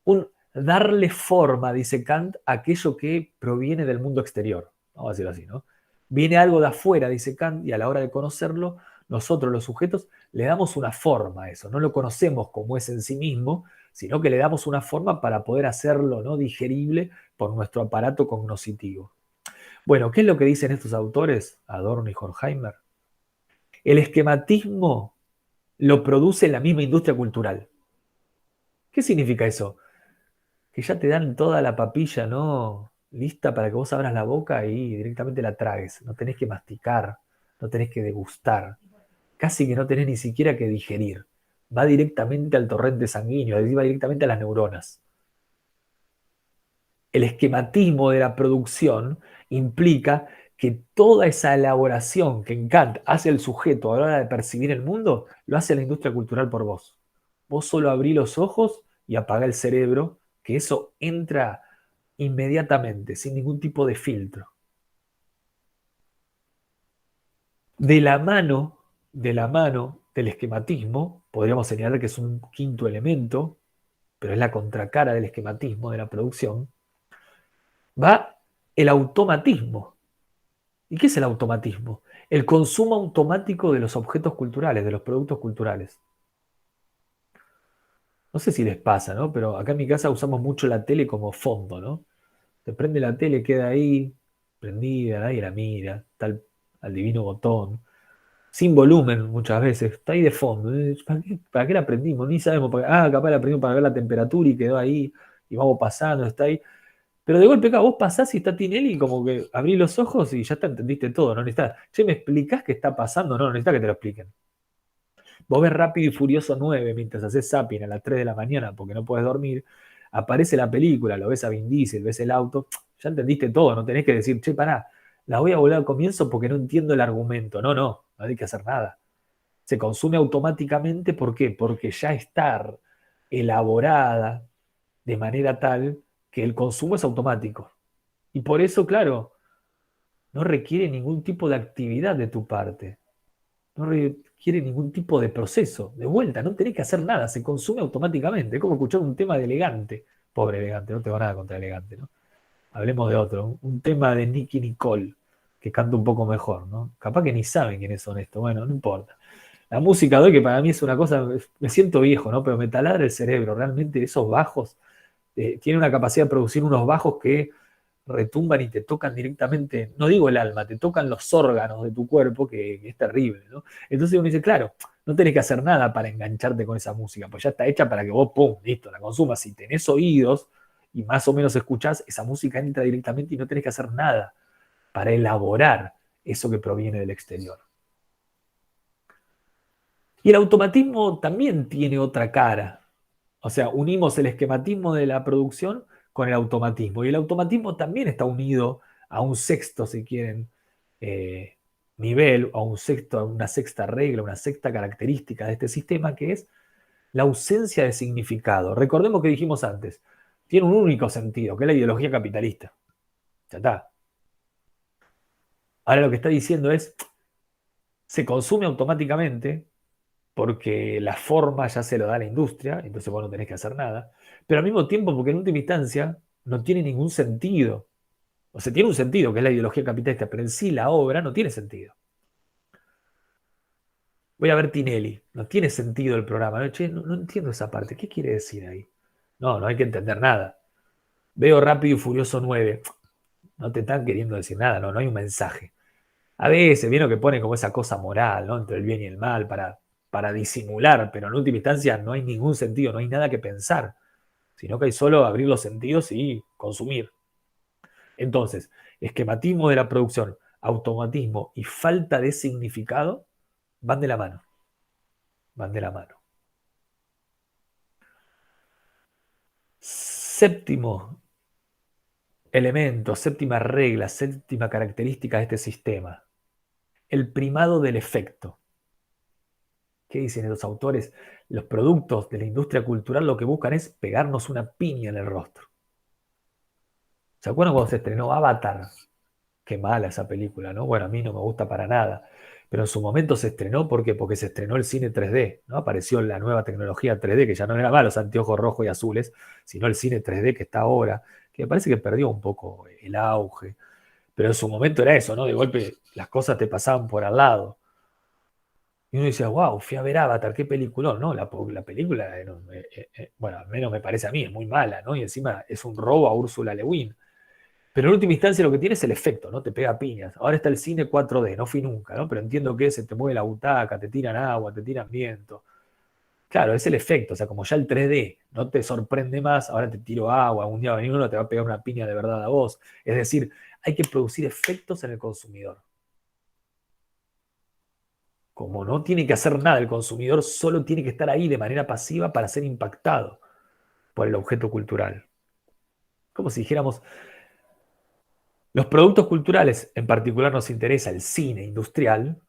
un darle forma, dice Kant, a aquello que proviene del mundo exterior. Vamos a decirlo así, ¿no? Viene algo de afuera, dice Kant, y a la hora de conocerlo, nosotros los sujetos le damos una forma a eso. No lo conocemos como es en sí mismo, sino que le damos una forma para poder hacerlo, ¿no?, digerible por nuestro aparato cognoscitivo. Bueno, ¿qué es lo que dicen estos autores, Adorno y Horkheimer? El esquematismo lo produce la misma industria cultural. ¿Qué significa eso? Que ya te dan toda la papilla, ¿no?, lista para que vos abras la boca y directamente la tragues. No tenés que masticar, no tenés que degustar, casi que no tenés ni siquiera que digerir. Va directamente al torrente sanguíneo, es decir, va directamente a las neuronas. El esquematismo de la producción implica que toda esa elaboración que en Kant hace el sujeto a la hora de percibir el mundo, lo hace la industria cultural por vos. Vos solo abrís los ojos y apagá el cerebro, que eso entra inmediatamente, sin ningún tipo de filtro. De la mano, de la mano del esquematismo, podríamos señalar que es un quinto elemento, pero es la contracara del esquematismo de la producción, va el automatismo. ¿Y qué es el automatismo? El consumo automático de los objetos culturales, de los productos culturales. No sé si les pasa, ¿no? Pero acá en mi casa usamos mucho la tele como fondo, ¿no? Se prende la tele, queda ahí, prendida, nadie la mira, está al divino botón, sin volumen muchas veces, está ahí de fondo. ¿Para qué la prendimos? Ni sabemos. Capaz la prendimos para ver la temperatura y quedó ahí, y vamos pasando, está ahí. Pero de golpe acá vos pasás y está Tinelli y como que abrís los ojos y ya está, entendiste todo, no necesitas. Che, ¿me explicás qué está pasando? No, no necesitas que te lo expliquen. Vos ves Rápido y Furioso 9 mientras haces zapping a las 3 de la mañana porque no puedes dormir, aparece la película, lo ves a Vin Diesel, ves el auto, ya entendiste todo, no tenés que decir, che, pará, la voy a volver al comienzo porque no entiendo el argumento. No, no, no hay que hacer nada. Se consume automáticamente, ¿por qué? Porque ya está elaborada de manera tal que el consumo es automático. Y por eso, claro, no requiere ningún tipo de actividad de tu parte. No requiere ningún tipo de proceso. De vuelta, no tenés que hacer nada, se consume automáticamente. Es como escuchar un tema de Elegante. Pobre Elegante, no tengo nada contra Elegante, ¿no? Hablemos de otro. Un tema de Nicki Nicole, que canta un poco mejor, ¿no? Capaz que ni saben quiénes son estos. Bueno, no importa. La música de hoy, que para mí es una cosa, me siento viejo, ¿no? Pero me taladra el cerebro. Realmente esos bajos, tienen una capacidad de producir unos bajos que retumban y te tocan directamente, no digo el alma, te tocan los órganos de tu cuerpo, que es terrible, ¿no? Entonces uno dice, claro, no tenés que hacer nada para engancharte con esa música, pues ya está hecha para que vos, pum, listo, la consumas. Si tenés oídos y más o menos escuchás, esa música entra directamente y no tenés que hacer nada para elaborar eso que proviene del exterior. Y el automatismo también tiene otra cara. O sea, unimos el esquematismo de la producción con el automatismo. Y el automatismo también está unido a un sexto, si quieren, eh, nivel, a un sexto, a una sexta regla, una sexta característica de este sistema, que es la ausencia de significado. Recordemos que dijimos antes, tiene un único sentido, que es la ideología capitalista. Ya está. Ahora lo que está diciendo es, se consume automáticamente porque la forma ya se lo da la industria, entonces vos no tenés que hacer nada, pero al mismo tiempo porque en última instancia no tiene ningún sentido. O sea, tiene un sentido, que es la ideología capitalista, pero en sí la obra no tiene sentido. Voy a ver Tinelli, no tiene sentido el programa. No, che, no entiendo esa parte, ¿qué quiere decir ahí? No, no hay que entender nada. Veo Rápido y Furioso 9, no te están queriendo decir nada, no hay un mensaje. A veces viene que pone como esa cosa moral, ¿no? Entre el bien y el mal, para disimular, pero en última instancia no hay ningún sentido, no hay nada que pensar, sino que hay solo abrir los sentidos y consumir. Entonces, esquematismo de la producción, automatismo y falta de significado van de la mano, van de la mano. Séptimo elemento, séptima regla, séptima característica de este sistema, el primado del efecto. ¿Qué dicen los autores? Los productos de la industria cultural lo que buscan es pegarnos una piña en el rostro. ¿Se acuerdan cuando se estrenó Avatar? Qué mala esa película, ¿no? Bueno, a mí no me gusta para nada. Pero en su momento se estrenó, ¿por qué? Porque se estrenó el cine 3D, ¿no? Apareció la nueva tecnología 3D, que ya no era más los anteojos rojos y azules, sino el cine 3D que está ahora, que me parece que perdió un poco el auge. Pero en su momento era eso, ¿no? De golpe las cosas te pasaban por al lado. Y uno dice, wow, fui a ver Avatar, qué peliculón, ¿no? La película, bueno, al menos me parece a mí, es muy mala, ¿no? Y encima es un robo a Úrsula Le Guin. Pero en última instancia lo que tiene es el efecto, ¿no? Te pega piñas. Ahora está el cine 4D, no fui nunca, ¿no? Pero entiendo que se te mueve la butaca, te tiran agua, te tiran viento. Claro, es el efecto, o sea, como ya el 3D no te sorprende más, ahora te tiro agua, un día va a venir uno te va a pegar una piña de verdad a vos. Es decir, hay que producir efectos en el consumidor. Como no tiene que hacer nada el consumidor, solo tiene que estar ahí de manera pasiva para ser impactado por el objeto cultural. Como si dijéramos, los productos culturales, en particular nos interesa el cine industrial,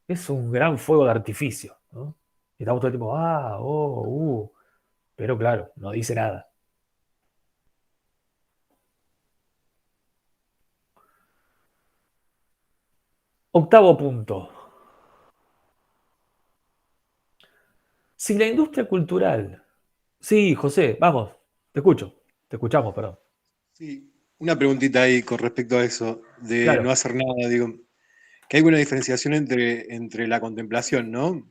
es un gran fuego de artificio, ¿no? Y estamos todo el tiempo, pero claro, no dice nada. Octavo punto. Si la industria cultural, sí, José, vamos, te escucho, te escuchamos, perdón. Sí, una preguntita ahí con respecto a eso, de no Claro, hacer nada, digo, que hay una diferenciación entre la contemplación, ¿no?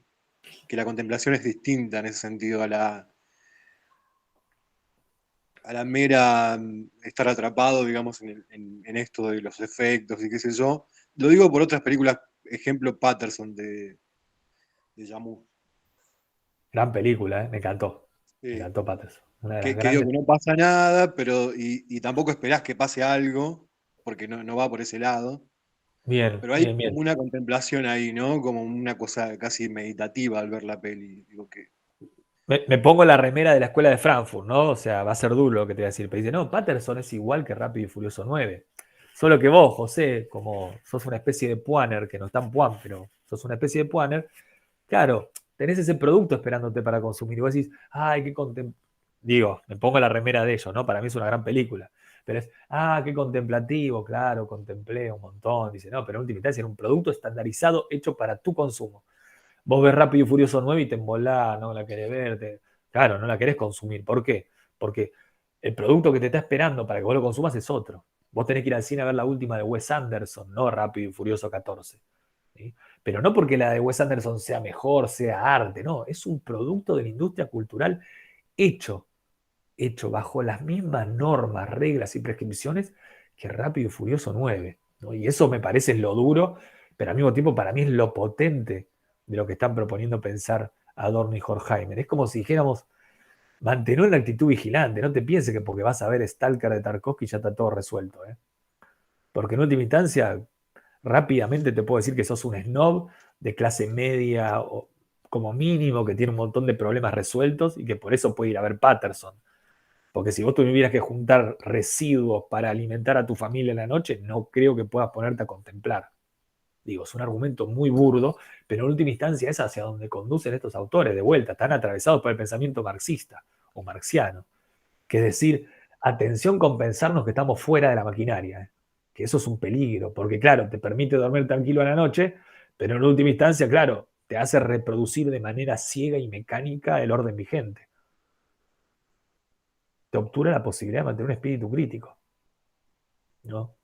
Que la contemplación es distinta en ese sentido a la mera estar atrapado, digamos, en esto de los efectos y qué sé yo. Lo digo por otras películas, ejemplo Patterson de Jarmusch. gran película, me Sí, encantó Patterson, una de las que digo grandes. que no pasa nada, pero y tampoco esperás que pase algo, porque no va por ese lado. Bien, Pero hay bien, bien. como una contemplación ahí, ¿no? Como una cosa casi meditativa al ver la peli. Digo que. Me pongo la remera de la escuela de Frankfurt, ¿no? O sea, va a ser duro lo que te voy a decir. Pero dice, no, Patterson es igual que Rápido y Furioso 9. Solo que vos, José, como sos una especie de puaner, que no es tan puan, pero sos una especie de puaner, claro, tenés ese producto esperándote para consumir. Y vos decís, ay, qué digo, me pongo la remera de ellos, ¿no? Para mí es una gran película. Pero es, qué contemplativo, claro, contemplé un montón. Dice, no, pero en última instancia era un producto estandarizado hecho para tu consumo. Vos ves Rápido y Furioso 9 y te embolás, no la querés ver. Claro, no la querés consumir. ¿Por qué? Porque El producto que te está esperando para que vos lo consumas es otro. Vos tenés que ir al cine a ver la última de Wes Anderson, no Rápido y Furioso 14. ¿Sí? Pero no porque la de Wes Anderson sea mejor, sea arte, no, es un producto de la industria cultural hecho, hecho bajo las mismas normas, reglas y prescripciones que Rápido y Furioso 9. ¿No? Y eso me parece lo duro, pero al mismo tiempo para mí es lo potente de lo que están proponiendo pensar Adorno y Horkheimer. Es como si dijéramos, mantener una actitud vigilante, no te pienses que porque vas a ver Stalker de Tarkovsky ya está todo resuelto. ¿Eh? Porque en última instancia, rápidamente te puedo decir que sos un snob de clase media o como mínimo, que tiene un montón de problemas resueltos y que por eso puede ir a ver Patterson. Porque si vos tuvieras que juntar residuos para alimentar a tu familia en la noche, no creo que puedas ponerte a contemplar. Digo, es un argumento muy burdo, pero en última instancia es hacia donde conducen estos autores, de vuelta, están atravesados por el pensamiento marxista o marxiano, que es decir, atención con pensarnos que estamos fuera de la maquinaria, ¿eh? Que eso es un peligro, porque claro, te permite dormir tranquilo a la noche, pero en última instancia, claro, te hace reproducir de manera ciega y mecánica el orden vigente. Te obtura la posibilidad de mantener un espíritu crítico, ¿no?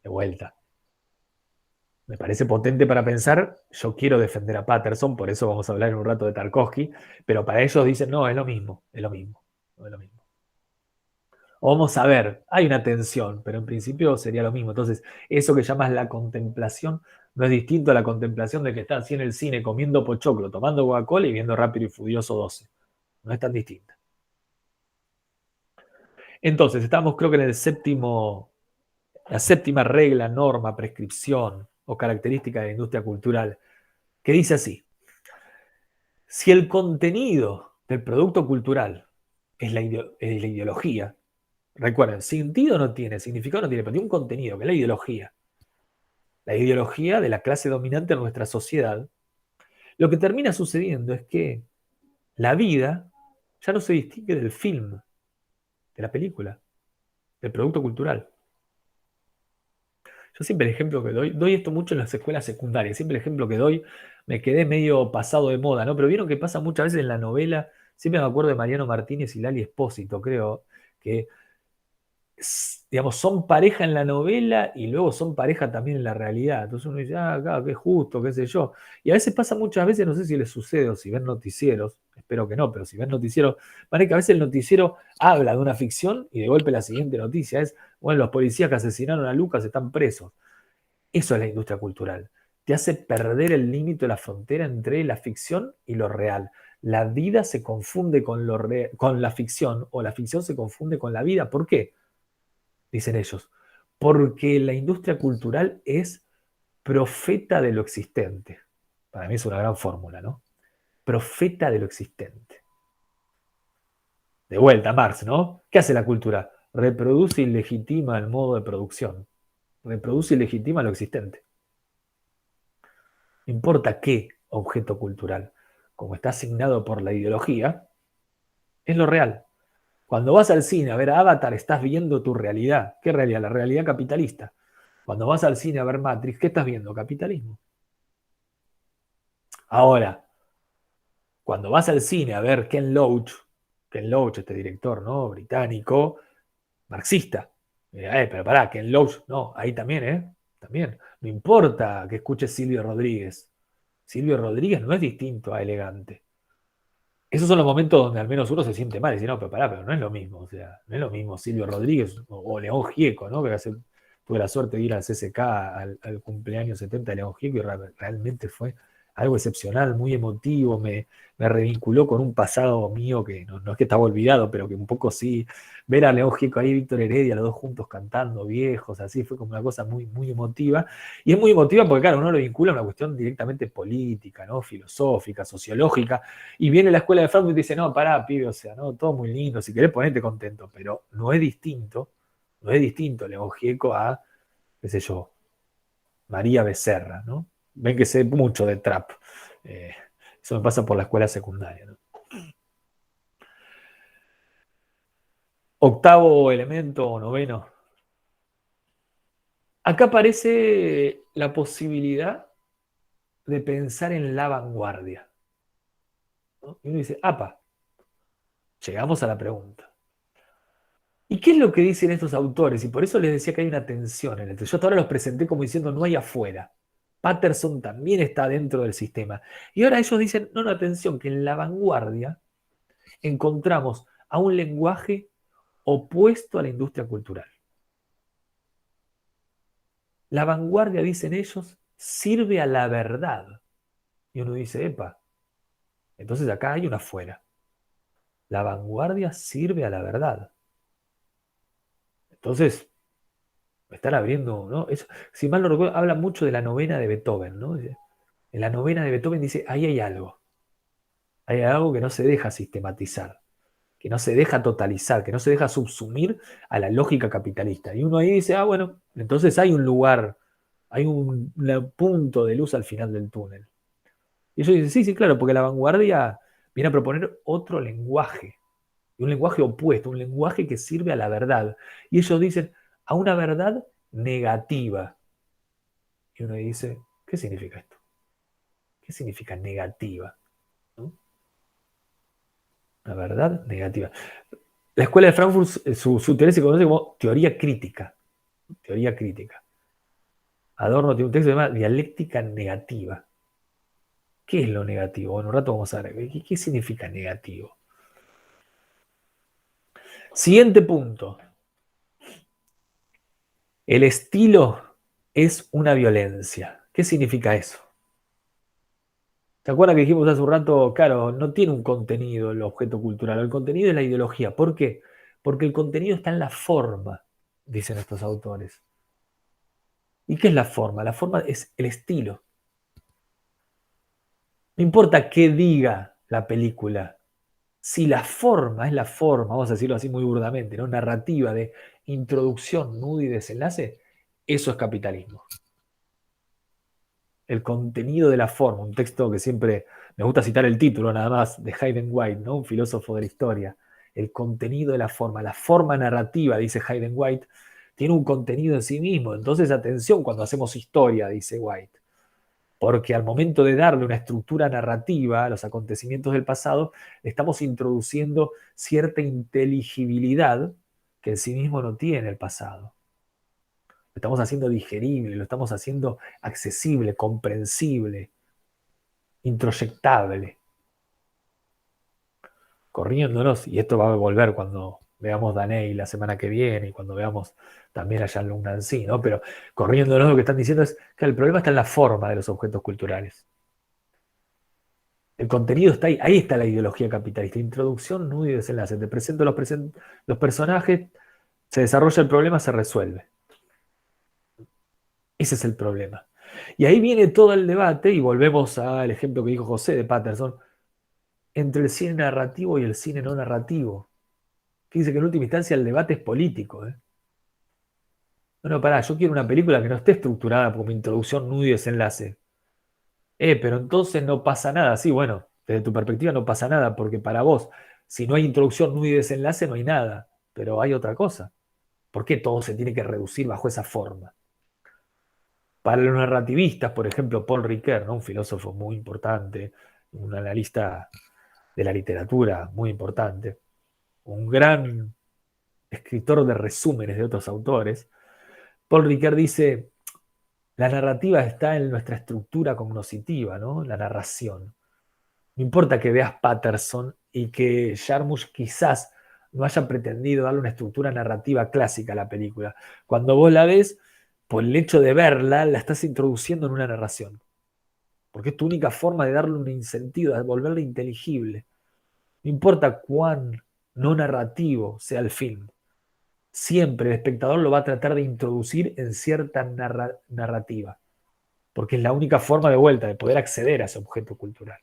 De vuelta. Me parece potente para pensar. Yo quiero defender a Patterson, por eso vamos a hablar en un rato de Tarkovsky, pero para ellos dicen, no, es lo mismo, es lo mismo, no es lo mismo. O vamos a ver, hay una tensión, pero en principio sería lo mismo. Entonces, eso que llamas la contemplación no es distinto a la contemplación de que está así en el cine comiendo pochoclo, tomando Coca-Cola y viendo Rápido y Furioso 12. No es tan distinta. Entonces, estamos creo que en el séptimo, la séptima regla, norma, prescripción o característica de la industria cultural, que dice así: si el contenido del producto cultural es la ideología, recuerden, sentido no tiene, significado no tiene, pero tiene un contenido, que es la ideología de la clase dominante en nuestra sociedad, lo que termina sucediendo es que la vida ya no se distingue del film, de la película, del producto cultural. Yo siempre el ejemplo que doy esto mucho en las escuelas secundarias, siempre el ejemplo que doy, me quedé medio pasado de moda, ¿no? Pero vieron que pasa muchas veces en la novela, siempre me acuerdo de Mariano Martínez y Lali Espósito, creo, que digamos, son pareja en la novela y luego son pareja también en la realidad. Entonces uno dice, ah, claro, qué justo, qué sé yo. Y a veces pasa muchas veces, no sé si les sucede o si ven noticieros, espero que no, pero si ven noticieros, parece que a veces el noticiero habla de una ficción y de golpe la siguiente noticia es, bueno, los policías que asesinaron a Lucas están presos. Eso es la industria cultural. Te hace perder el límite, la frontera entre la ficción y lo real. La vida se confunde con la ficción o la ficción se confunde con la vida. ¿Por qué? Dicen ellos, porque la industria cultural es profeta de lo existente. Para mí es una gran fórmula, ¿no? Profeta de lo existente. De vuelta, Marx, ¿no? ¿Qué hace la cultura? Reproduce y legitima el modo de producción. Reproduce y legitima lo existente. No importa qué objeto cultural, como está asignado por la ideología, es lo real. Cuando vas al cine a ver Avatar, estás viendo tu realidad. ¿Qué realidad? La realidad capitalista. Cuando vas al cine a ver Matrix, ¿qué estás viendo? Capitalismo. Ahora, cuando vas al cine a ver Ken Loach, este director, ¿no? Británico, marxista. Pero pará, Ken Loach, no, ahí también, ¿eh? También. No importa que escuches Silvio Rodríguez. Silvio Rodríguez no es distinto a Elegante. Esos son los momentos donde al menos uno se siente mal y dice, no, pero pará, pero no es lo mismo. O sea, no es lo mismo Silvio Rodríguez o León Gieco, ¿no? Tuve la suerte de ir al CCK al cumpleaños 70 de León Gieco y realmente fue algo excepcional, muy emotivo, me revinculó con un pasado mío que no es que estaba olvidado, pero que un poco sí, ver a León Gieco ahí, Víctor Heredia, los dos juntos cantando, viejos, así, fue como una cosa muy, muy emotiva. Y es muy emotiva porque, claro, uno lo vincula a una cuestión directamente política, ¿no? Filosófica, sociológica, y viene la escuela de Frankfurt y dice, no, pará, pibe, o sea, no, todo muy lindo, si querés ponerte contento, pero no es distinto León Gieco a, qué sé yo, María Becerra, ¿no? Ven que sé mucho de trap. Eh, Eso me pasa por la escuela secundaria, ¿no? Octavo elemento o noveno. Acá aparece la posibilidad de pensar en la vanguardia, ¿no? Y uno dice, apa, llegamos a la pregunta. ¿Y qué es lo que dicen estos autores? Y por eso les decía que hay una tensión en esto. Yo hasta ahora los presenté como diciendo no hay afuera. Patterson también está dentro del sistema. Y ahora ellos dicen, no, no, atención, que en la vanguardia encontramos a un lenguaje opuesto a la industria cultural. La vanguardia, dicen ellos, sirve a la verdad. Y uno dice, epa, entonces acá hay una afuera. La vanguardia sirve a la verdad. Entonces, me están abriendo, ¿no? Si mal no recuerdo, habla mucho de la novena de Beethoven, ¿no? En la novena de Beethoven dice, ahí hay algo. Hay algo que no se deja sistematizar, que no se deja totalizar, que no se deja subsumir a la lógica capitalista. Y uno ahí dice, ah, bueno, entonces hay un lugar, hay un punto de luz al final del túnel. Y ellos dicen, sí, sí, claro, porque la vanguardia viene a proponer otro lenguaje, un lenguaje opuesto, un lenguaje que sirve a la verdad. Y ellos dicen, a una verdad negativa. Y uno dice, ¿qué significa esto? ¿Qué significa negativa? ¿No? Una verdad negativa. La escuela de Frankfurt, su teoría se conoce como teoría crítica. Teoría crítica. Adorno tiene un texto que se llama dialéctica negativa. ¿Qué es lo negativo? Bueno, un rato vamos a ver. ¿Qué significa negativo? Siguiente punto. El estilo es una violencia. ¿Qué significa eso? ¿Te acuerdas que dijimos hace un rato, claro, no tiene un contenido el objeto cultural, el contenido es la ideología? ¿Por qué? Porque el contenido está en la forma, dicen estos autores. ¿Y qué es la forma? La forma es el estilo. No importa qué diga la película, si la forma es la forma, vamos a decirlo así muy burdamente, ¿no? Narrativa de introducción, nudo y desenlace, eso es capitalismo. El contenido de la forma, un texto que siempre me gusta citar el título nada más, de Hayden White, ¿no? Un filósofo de la historia. El contenido de la forma narrativa, dice Hayden White, tiene un contenido en sí mismo. Entonces, atención cuando hacemos historia, dice White, porque al momento de darle una estructura narrativa a los acontecimientos del pasado, estamos introduciendo cierta inteligibilidad que en sí mismo no tiene el pasado. Lo estamos haciendo digerible, lo estamos haciendo accesible, comprensible, introyectable, corriéndonos, y esto va a volver cuando veamos Daney la semana que viene y cuando veamos también a Jean-Luc Nancy, ¿no? Pero corriéndonos lo que están diciendo es que el problema está en la forma de los objetos culturales. El contenido está ahí, ahí está la ideología capitalista. Introducción, nudo y desenlace. Te presento los personajes, se desarrolla el problema, se resuelve. Ese es el problema. Y ahí viene todo el debate, y volvemos al ejemplo que dijo José de Patterson, entre el cine narrativo y el cine no narrativo. Que dice que en última instancia el debate es político. ¿Eh? No, pará, yo quiero una película que no esté estructurada como introducción, nudo y desenlace. Pero entonces no pasa nada. Sí, bueno, desde tu perspectiva no pasa nada, porque para vos, si no hay introducción, nudo y desenlace, no hay nada. Pero hay otra cosa. ¿Por qué todo se tiene que reducir bajo esa forma? Para los narrativistas, por ejemplo, Paul Ricoeur, ¿no? Un filósofo muy importante, un analista de la literatura muy importante, un gran escritor de resúmenes de otros autores, Paul Ricoeur dice, la narrativa está en nuestra estructura cognoscitiva, ¿no? La narración. No importa que veas Patterson y que Jarmusch quizás no haya pretendido darle una estructura narrativa clásica a la película. Cuando vos la ves, por el hecho de verla, la estás introduciendo en una narración. Porque es tu única forma de darle un sentido, de volverla inteligible. No importa cuán no narrativo sea el film. Siempre el espectador lo va a tratar de introducir en cierta narrativa. Porque es la única forma de vuelta de poder acceder a ese objeto cultural.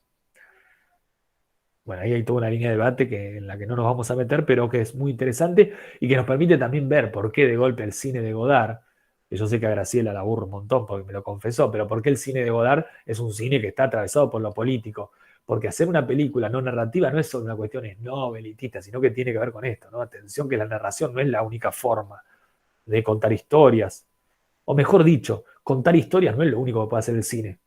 Bueno, ahí hay toda una línea de debate en la que no nos vamos a meter, pero que es muy interesante y que nos permite también ver por qué de golpe el cine de Godard, que yo sé que a Graciela la aburre un montón porque me lo confesó, pero por qué el cine de Godard es un cine que está atravesado por lo político. Porque hacer una película no narrativa no es solo una cuestión elitista, sino que tiene que ver con esto, ¿no? Atención que la narración no es la única forma de contar historias. O mejor dicho, contar historias no es lo único que puede hacer el cine.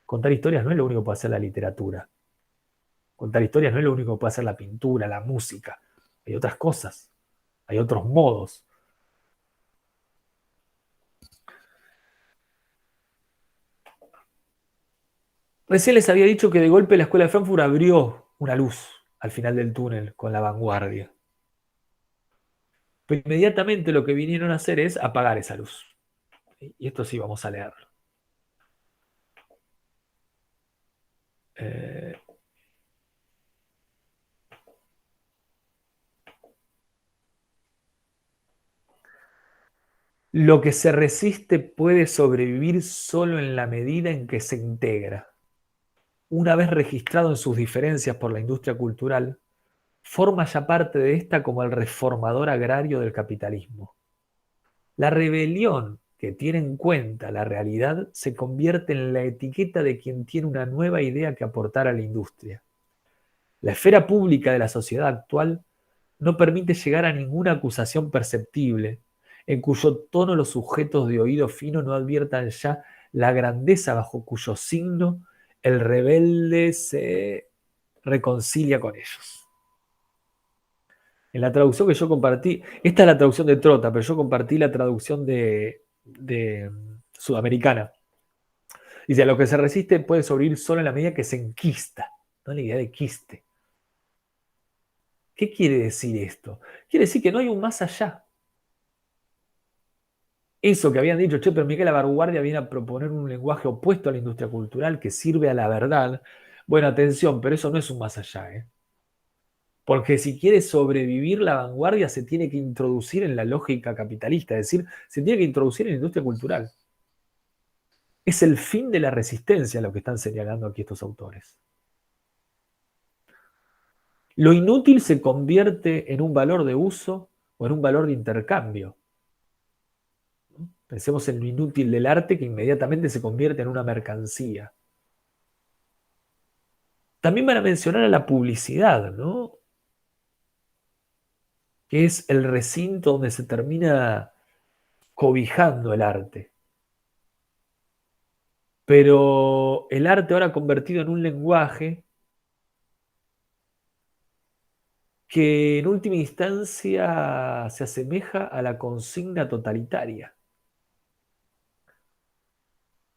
Contar historias no es lo único que puede hacer la literatura. Contar historias no es lo único que puede hacer la pintura, la música. Hay otras cosas. Hay otros modos. Recién les había dicho que de golpe la Escuela de Frankfurt abrió una luz al final del túnel con la vanguardia. Pero inmediatamente lo que vinieron a hacer es apagar esa luz. Y esto sí vamos a leerlo. Eh, lo que se resiste puede sobrevivir solo en la medida en que se integra. Una vez registrado en sus diferencias por la industria cultural, forma ya parte de esta como el reformador agrario del capitalismo. La rebelión que tiene en cuenta la realidad se convierte en la etiqueta de quien tiene una nueva idea que aportar a la industria. La esfera pública de la sociedad actual no permite llegar a ninguna acusación perceptible, en cuyo tono los sujetos de oído fino no adviertan ya la grandeza bajo cuyo signo el rebelde se reconcilia con ellos. En la traducción que yo compartí, esta es la traducción de Trota, pero yo compartí la traducción de sudamericana. Dice, a lo que se resiste puede sobrevivir solo en la medida que se enquista, no la idea de quiste. ¿Qué quiere decir esto? Quiere decir que no hay un más allá. Eso que habían dicho, che, pero Miguel Vanguardia viene a proponer un lenguaje opuesto a la industria cultural que sirve a la verdad. Bueno, atención, pero eso no es un más allá, ¿eh? Porque si quiere sobrevivir la vanguardia se tiene que introducir en la lógica capitalista, es decir, se tiene que introducir en la industria cultural. Es el fin de la resistencia lo que están señalando aquí estos autores. Lo inútil se convierte en un valor de uso o en un valor de intercambio. Pensemos en lo inútil del arte que inmediatamente se convierte en una mercancía. También van a mencionar a la publicidad, ¿no? Que es el recinto donde se termina cobijando el arte. Pero el arte ahora convertido en un lenguaje que en última instancia se asemeja a la consigna totalitaria.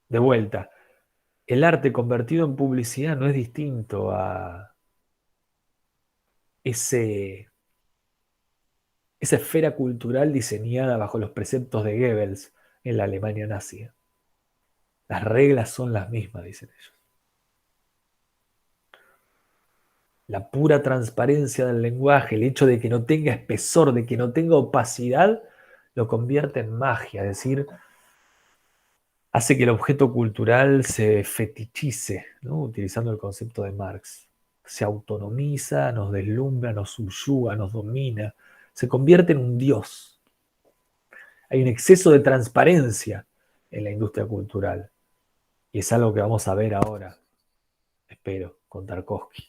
De vuelta, el arte convertido en publicidad no es distinto a esa esfera cultural diseñada bajo los preceptos de Goebbels en la Alemania nazi. Las reglas son las mismas, dicen ellos. La pura transparencia del lenguaje, el hecho de que no tenga espesor, de que no tenga opacidad, lo convierte en magia, es decir, hace que el objeto cultural se fetichice, ¿no? Utilizando el concepto de Marx. Se autonomiza, nos deslumbra, nos subyuga, nos domina, se convierte en un dios. Hay un exceso de transparencia en la industria cultural y es algo que vamos a ver ahora, espero, con Tarkovsky.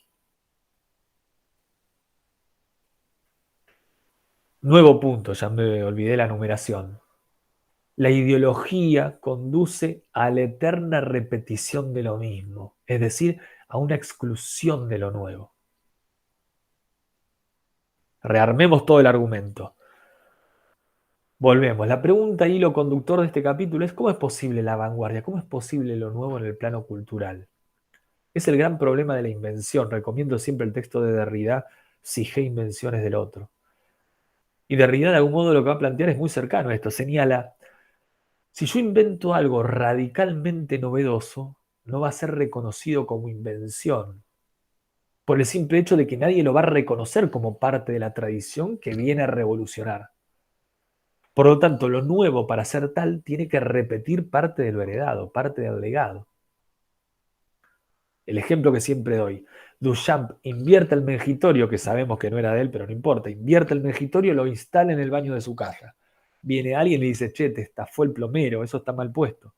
Nuevo punto, ya me olvidé la numeración. La ideología conduce a la eterna repetición de lo mismo, es decir, a una exclusión de lo nuevo. Rearmemos todo el argumento. Volvemos. La pregunta hilo conductor de este capítulo es ¿cómo es posible la vanguardia? ¿Cómo es posible lo nuevo en el plano cultural? Es el gran problema de la invención. Recomiendo siempre el texto de Derrida, Sige invenciones del otro. Y Derrida de algún modo lo que va a plantear es muy cercano a esto. Señala, si yo invento algo radicalmente novedoso, no va a ser reconocido como invención, por el simple hecho de que nadie lo va a reconocer como parte de la tradición que viene a revolucionar. Por lo tanto, lo nuevo para ser tal tiene que repetir parte de lo heredado, parte del legado. El ejemplo que siempre doy, Duchamp invierte el mengitorio, que sabemos que no era de él, pero no importa, invierte el mengitorio y lo instala en el baño de su casa. Viene alguien y le dice, che, te estafó el plomero, eso está mal puesto.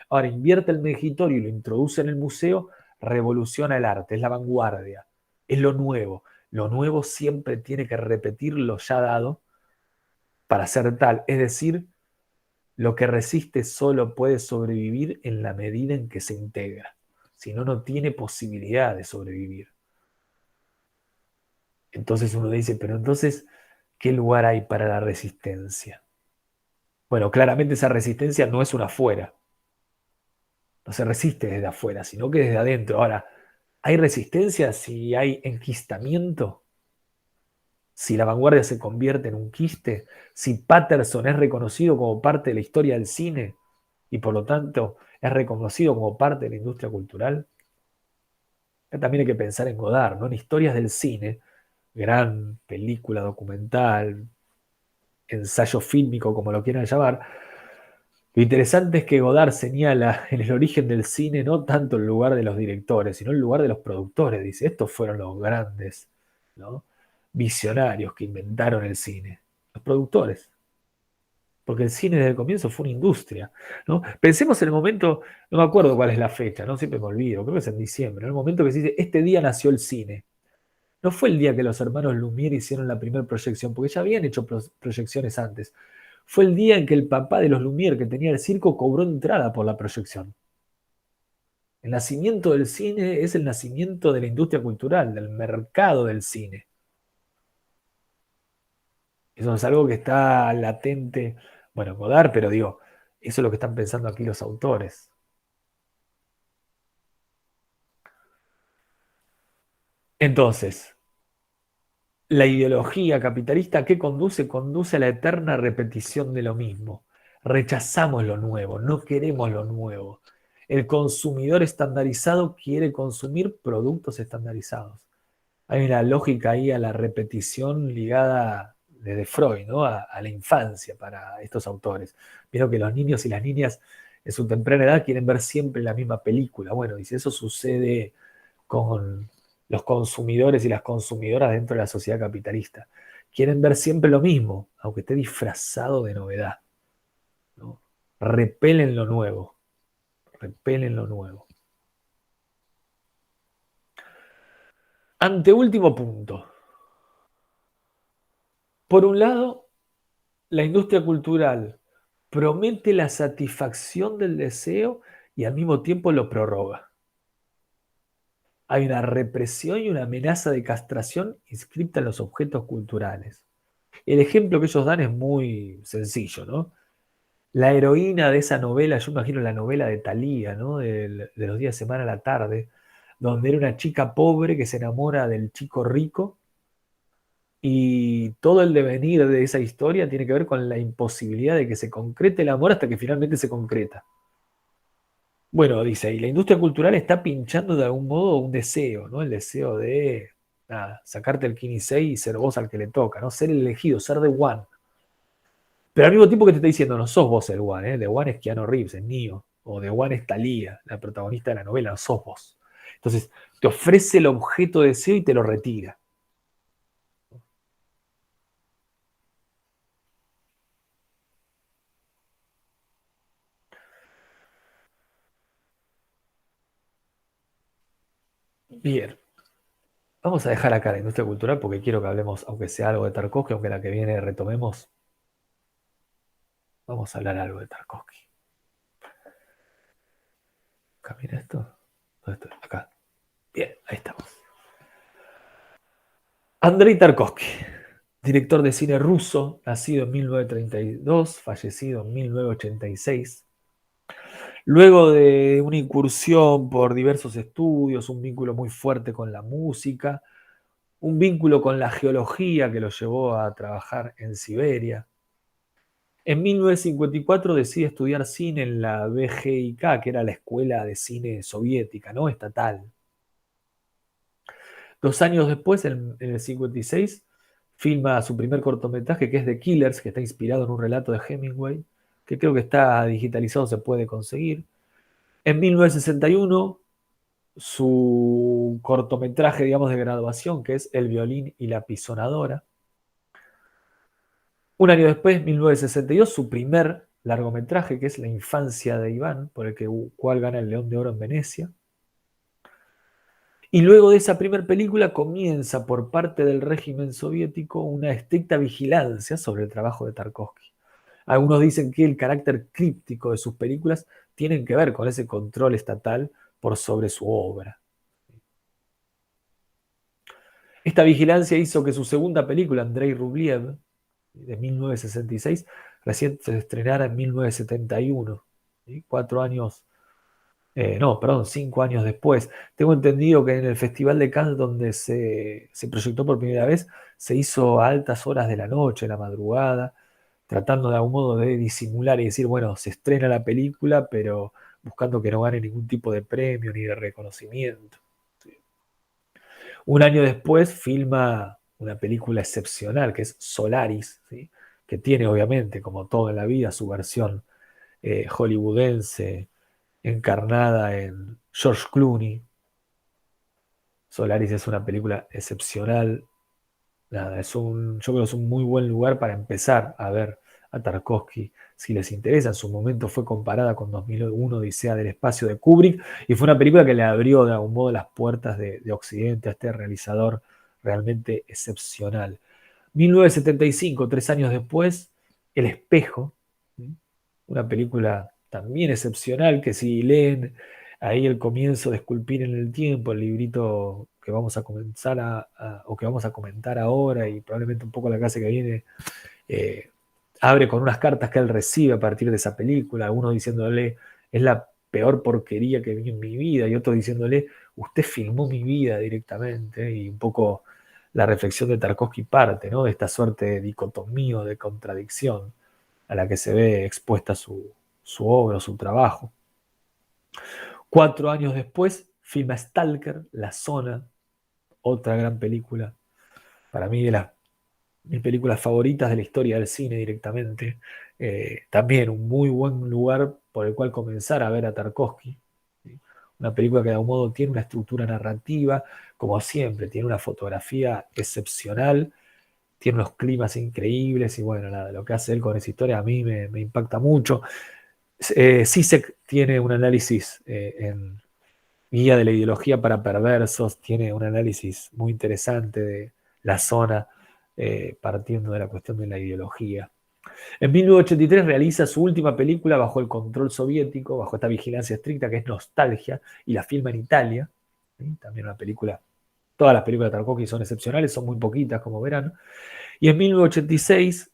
Ahora invierte el mengitorio y lo introduce en el museo, revoluciona el arte, es la vanguardia, es lo nuevo. Lo nuevo siempre tiene que repetir lo ya dado para ser tal. Es decir, lo que resiste solo puede sobrevivir en la medida en que se integra. Si no, no tiene posibilidad de sobrevivir. Entonces uno dice, pero entonces, ¿qué lugar hay para la resistencia? Bueno, claramente esa resistencia no es una afuera, no se resiste desde afuera, sino que desde adentro. Ahora, ¿hay resistencia si hay enquistamiento? Si la vanguardia se convierte en un quiste, si Patterson es reconocido como parte de la historia del cine y por lo tanto es reconocido como parte de la industria cultural. También hay que pensar en Godard, ¿no? En historias del cine, gran película documental, ensayo fílmico, como lo quieran llamar. Lo interesante es que Godard señala en el origen del cine no tanto el lugar de los directores, sino el lugar de los productores. Dice, estos fueron los grandes, ¿no? Visionarios que inventaron el cine, los productores. Porque el cine desde el comienzo fue una industria, ¿no? Pensemos en el momento, no me acuerdo cuál es la fecha, ¿no? Siempre me olvido, creo que es en diciembre, en el momento que se dice, este día nació el cine. No fue el día que los hermanos Lumière hicieron la primera proyección, porque ya habían hecho proyecciones antes. Fue el día en que el papá de los Lumière, que tenía el circo, cobró entrada por la proyección. El nacimiento del cine es el nacimiento de la industria cultural, del mercado del cine. Eso es algo que está latente, bueno, en Godard, pero digo, eso es lo que están pensando aquí los autores. Entonces, la ideología capitalista, ¿qué conduce? Conduce a la eterna repetición de lo mismo. Rechazamos lo nuevo, no queremos lo nuevo. El consumidor estandarizado quiere consumir productos estandarizados. Hay una lógica ahí a la repetición ligada desde Freud, ¿no? A la infancia para estos autores. Vieron que los niños y las niñas en su temprana edad quieren ver siempre la misma película. Bueno, dice, eso sucede con los consumidores y las consumidoras dentro de la sociedad capitalista. Quieren ver siempre lo mismo, aunque esté disfrazado de novedad, ¿no? Repelen lo nuevo, repelen lo nuevo. Anteúltimo punto. Por un lado, la industria cultural promete la satisfacción del deseo y al mismo tiempo lo prorroga. Hay una represión y una amenaza de castración inscripta en los objetos culturales. El ejemplo que ellos dan es muy sencillo, ¿no? La heroína de esa novela, yo imagino la novela de Thalía, ¿no? De los días de semana a la tarde, donde era una chica pobre que se enamora del chico rico y todo el devenir de esa historia tiene que ver con la imposibilidad de que se concrete el amor hasta que finalmente se concreta. Bueno, dice, y la industria cultural está pinchando de algún modo un deseo, ¿no? El deseo de, nada, sacarte el 15 y ser vos al que le toca, ¿no? Ser el elegido, ser the one. Pero al mismo tiempo que te está diciendo, no sos vos el one, ¿eh? The one es Keanu Reeves, es Neo. O The one es Thalía, la protagonista de la novela, no sos vos. Entonces, te ofrece el objeto de deseo y te lo retira. Bien, vamos a dejar acá la industria cultural porque quiero que hablemos, aunque sea algo de Tarkovsky, aunque la que viene retomemos. Vamos a hablar algo de Tarkovsky. Acá, mira esto. ¿Dónde estoy? Acá. Bien, ahí estamos. Andrei Tarkovsky, director de cine ruso, nacido en 1932, fallecido en 1986. Luego de una incursión por diversos estudios, un vínculo muy fuerte con la música, un vínculo con la geología que lo llevó a trabajar en Siberia. En 1954 decide estudiar cine en la BGIK, que era la escuela de cine soviética, ¿no? Estatal. 2 años después, en el 56, filma su primer cortometraje, que es The Killers, que está inspirado en un relato de Hemingway, que creo que está digitalizado, se puede conseguir. En 1961, su cortometraje, digamos, de graduación, que es El violín y la pisonadora. Un año después, 1962, su primer largometraje, que es La infancia de Iván, por el cual gana el León de Oro en Venecia. Y luego de esa primera película comienza por parte del régimen soviético una estricta vigilancia sobre el trabajo de Tarkovsky. Algunos dicen que el carácter críptico de sus películas tienen que ver con ese control estatal por sobre su obra. Esta vigilancia hizo que su segunda película, Andrei Rublev, de 1966, recién se estrenara en 1971, ¿sí? 4 años, no, perdón, 5 años después. Tengo entendido que en el Festival de Cannes, donde se proyectó por primera vez, se hizo a altas horas de la noche, la madrugada, tratando de algún modo de disimular y decir, bueno, se estrena la película, pero buscando que no gane ningún tipo de premio ni de reconocimiento. ¿Sí? Un año después filma una película excepcional que es Solaris, ¿sí? Que tiene obviamente, como todo en la vida, su versión hollywoodense encarnada en George Clooney. Solaris es una película excepcional. Nada, yo creo que es un muy buen lugar para empezar a ver a Tarkovsky. Si les interesa, en su momento fue comparada con 2001, Odisea del Espacio de Kubrick, y fue una película que le abrió de algún modo las puertas de Occidente a este realizador realmente excepcional. 1975, 3 años después, El Espejo, ¿sí? Una película también excepcional que si leen ahí el comienzo de Esculpir en el Tiempo, el librito que vamos a comenzar o que vamos a comentar ahora y probablemente un poco la clase que viene, eh, abre con unas cartas que él recibe a partir de esa película, uno diciéndole, es la peor porquería que vi en mi vida, y otro diciéndole, usted filmó mi vida directamente, y un poco la reflexión de Tarkovsky parte, ¿no? De esta suerte de dicotomía o de contradicción a la que se ve expuesta su obra, su trabajo. 4 años después, filma Stalker, La Zona, otra gran película, para mí de las mis películas favoritas de la historia del cine directamente. También un muy buen lugar por el cual comenzar a ver a Tarkovsky, ¿sí? Una película que de algún modo tiene una estructura narrativa, como siempre, tiene una fotografía excepcional, tiene unos climas increíbles y bueno, nada, lo que hace él con esa historia a mí me impacta mucho. Zizek tiene un análisis en Guía de la Ideología para Perversos, tiene un análisis muy interesante de La Zona, partiendo de la cuestión de la ideología. En 1983 realiza su última película bajo el control soviético, bajo esta vigilancia estricta que es Nostalgia, y la filma en Italia. ¿Sí? También una película, todas las películas de Tarkovsky son excepcionales, son muy poquitas, como verán. Y en 1986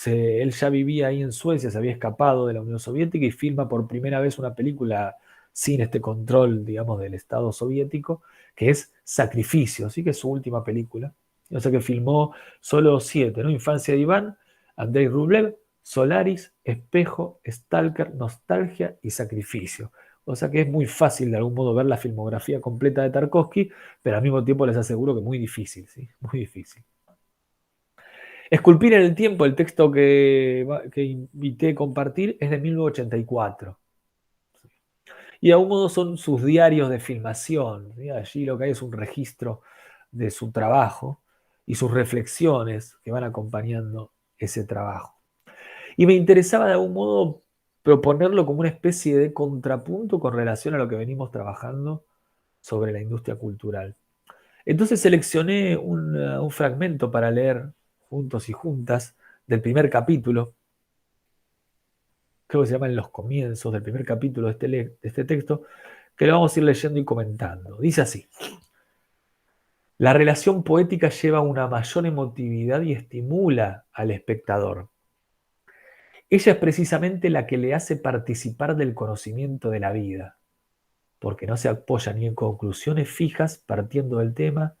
él ya vivía ahí en Suecia, se había escapado de la Unión Soviética y filma por primera vez una película sin este control, digamos, del Estado soviético, que es Sacrificio, ¿sí? Que es su última película. O sea que filmó solo 7, ¿no? Infancia de Iván, Andrei Rublev, Solaris, Espejo, Stalker, Nostalgia y Sacrificio. O sea que es muy fácil de algún modo ver la filmografía completa de Tarkovsky, pero al mismo tiempo les aseguro que muy difícil, ¿sí? Muy difícil. Esculpir en el tiempo, el texto que invité a compartir, es de 1984. Y de algún modo son sus diarios de filmación, ¿sí? Allí lo que hay es un registro de su trabajo y sus reflexiones que van acompañando ese trabajo. Y me interesaba de algún modo proponerlo como una especie de contrapunto con relación a lo que venimos trabajando sobre la industria cultural. Entonces seleccioné un fragmento para leer juntos y juntas del primer capítulo, creo que se llama En los comienzos del primer capítulo de este texto, que lo vamos a ir leyendo y comentando. Dice así: la relación poética lleva una mayor emotividad y estimula al espectador. Ella es precisamente la que le hace participar del conocimiento de la vida, porque no se apoya ni en conclusiones fijas partiendo del tema,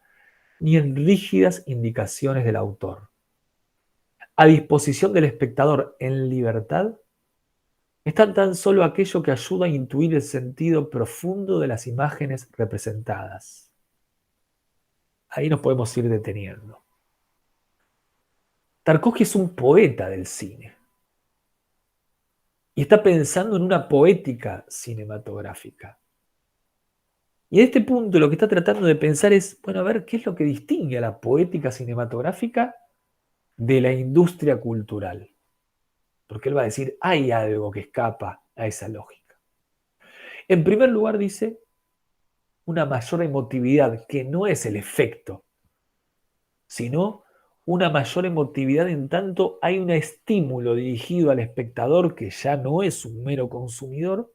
ni en rígidas indicaciones del autor. A disposición del espectador en libertad está tan solo aquello que ayuda a intuir el sentido profundo de las imágenes representadas. Ahí nos podemos ir deteniendo. Tarkovsky es un poeta del cine y está pensando en una poética cinematográfica. Y en este punto lo que está tratando de pensar es, bueno, a ver qué es lo que distingue a la poética cinematográfica de la industria cultural. Porque él va a decir, hay algo que escapa a esa lógica. En primer lugar dice, una mayor emotividad, que no es el efecto, sino una mayor emotividad en tanto hay un estímulo dirigido al espectador que ya no es un mero consumidor,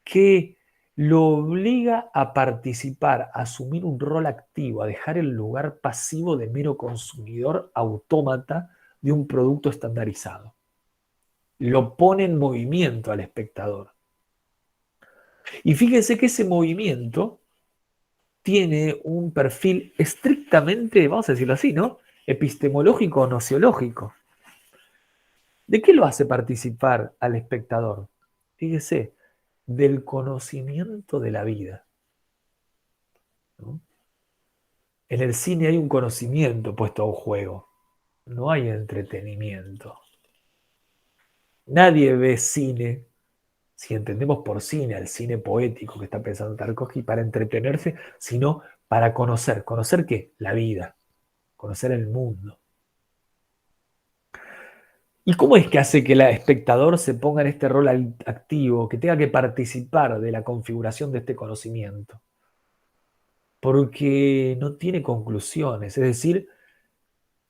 que lo obliga a participar, a asumir un rol activo, a dejar el lugar pasivo de mero consumidor autómata de un producto estandarizado. Lo pone en movimiento al espectador. Y fíjense que ese movimiento tiene un perfil estrictamente, vamos a decirlo así, ¿no? Epistemológico o nociológico. ¿De qué lo hace participar al espectador? Fíjese, del conocimiento de la vida, ¿no? En el cine hay un conocimiento puesto a un juego, no hay entretenimiento. Nadie ve cine, si entendemos por cine al cine poético que está pensando Tarkovsky, para entretenerse, sino para conocer. ¿Conocer qué? La vida, conocer el mundo. ¿Y cómo es que hace que el espectador se ponga en este rol activo, que tenga que participar de la configuración de este conocimiento? Porque no tiene conclusiones, es decir,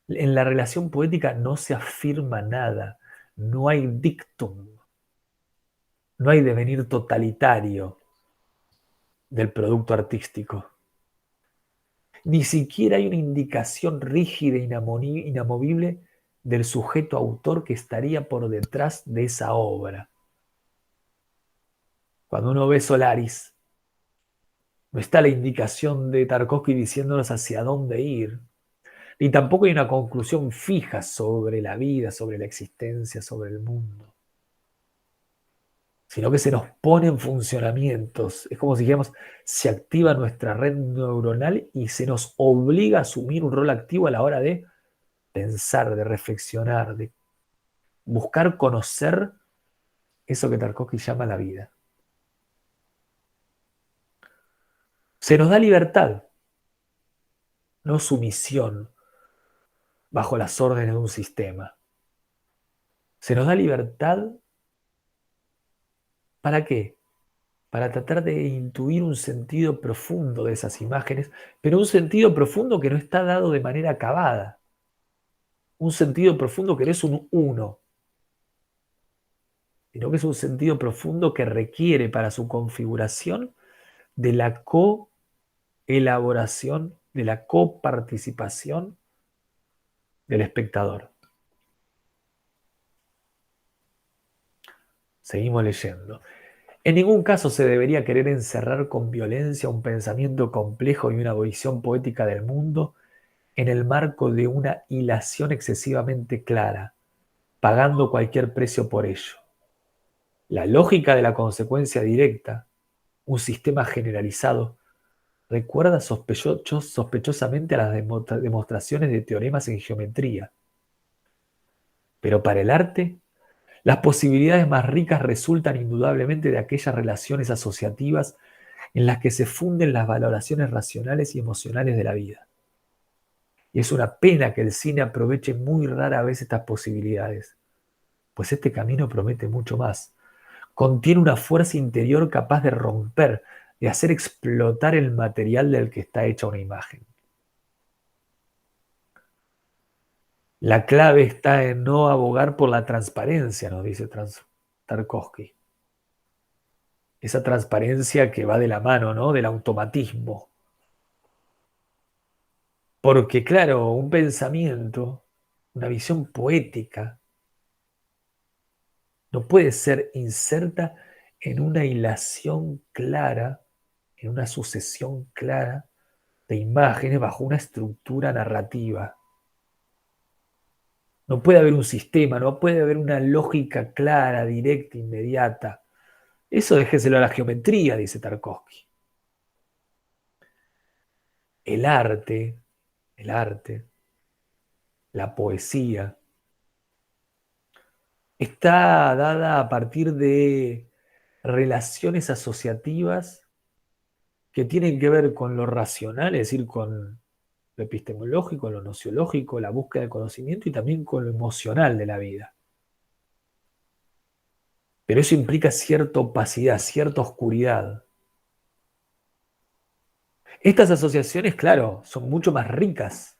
en la relación poética no se afirma nada, no hay dictum, no hay devenir totalitario del producto artístico. Ni siquiera hay una indicación rígida e inamovible del sujeto autor que estaría por detrás de esa obra. Cuando uno ve Solaris, no está la indicación de Tarkovsky diciéndonos hacia dónde ir, ni tampoco hay una conclusión fija sobre la vida, sobre la existencia, sobre el mundo, sino que se nos pone en funcionamientos. Es como si dijéramos, se activa nuestra red neuronal y se nos obliga a asumir un rol activo a la hora de pensar, de reflexionar, de buscar conocer eso que Tarkovsky llama la vida. Se nos da libertad, no sumisión bajo las órdenes de un sistema. Se nos da libertad, ¿para qué? Para tratar de intuir un sentido profundo de esas imágenes, pero un sentido profundo que no está dado de manera acabada. Un sentido profundo que no es un uno, sino que es un sentido profundo que requiere para su configuración de la coelaboración, de la coparticipación del espectador. Seguimos leyendo. En ningún caso se debería querer encerrar con violencia un pensamiento complejo y una visión poética del mundo en el marco de una hilación excesivamente clara, pagando cualquier precio por ello. La lógica de la consecuencia directa, un sistema generalizado, recuerda sospechosamente a las demostraciones de teoremas en geometría. Pero para el arte, las posibilidades más ricas resultan indudablemente de aquellas relaciones asociativas en las que se funden las valoraciones racionales y emocionales de la vida. Y es una pena que el cine aproveche muy rara vez estas posibilidades, pues este camino promete mucho más. Contiene una fuerza interior capaz de romper, de hacer explotar el material del que está hecha una imagen. La clave está en no abogar por la transparencia, nos dice Tarkovsky. Esa transparencia que va de la mano, ¿no? Del automatismo. Porque, claro, un pensamiento, una visión poética, no puede ser inserta en una hilación clara, en una sucesión clara de imágenes bajo una estructura narrativa. No puede haber un sistema, no puede haber una lógica clara, directa, inmediata. Eso déjeselo a la geometría, dice Tarkovsky. El arte, el arte, la poesía, está dada a partir de relaciones asociativas que tienen que ver con lo racional, es decir, con lo epistemológico, lo nociológico, la búsqueda de conocimiento y también con lo emocional de la vida. Pero eso implica cierta opacidad, cierta oscuridad. Estas asociaciones, claro, son mucho más ricas.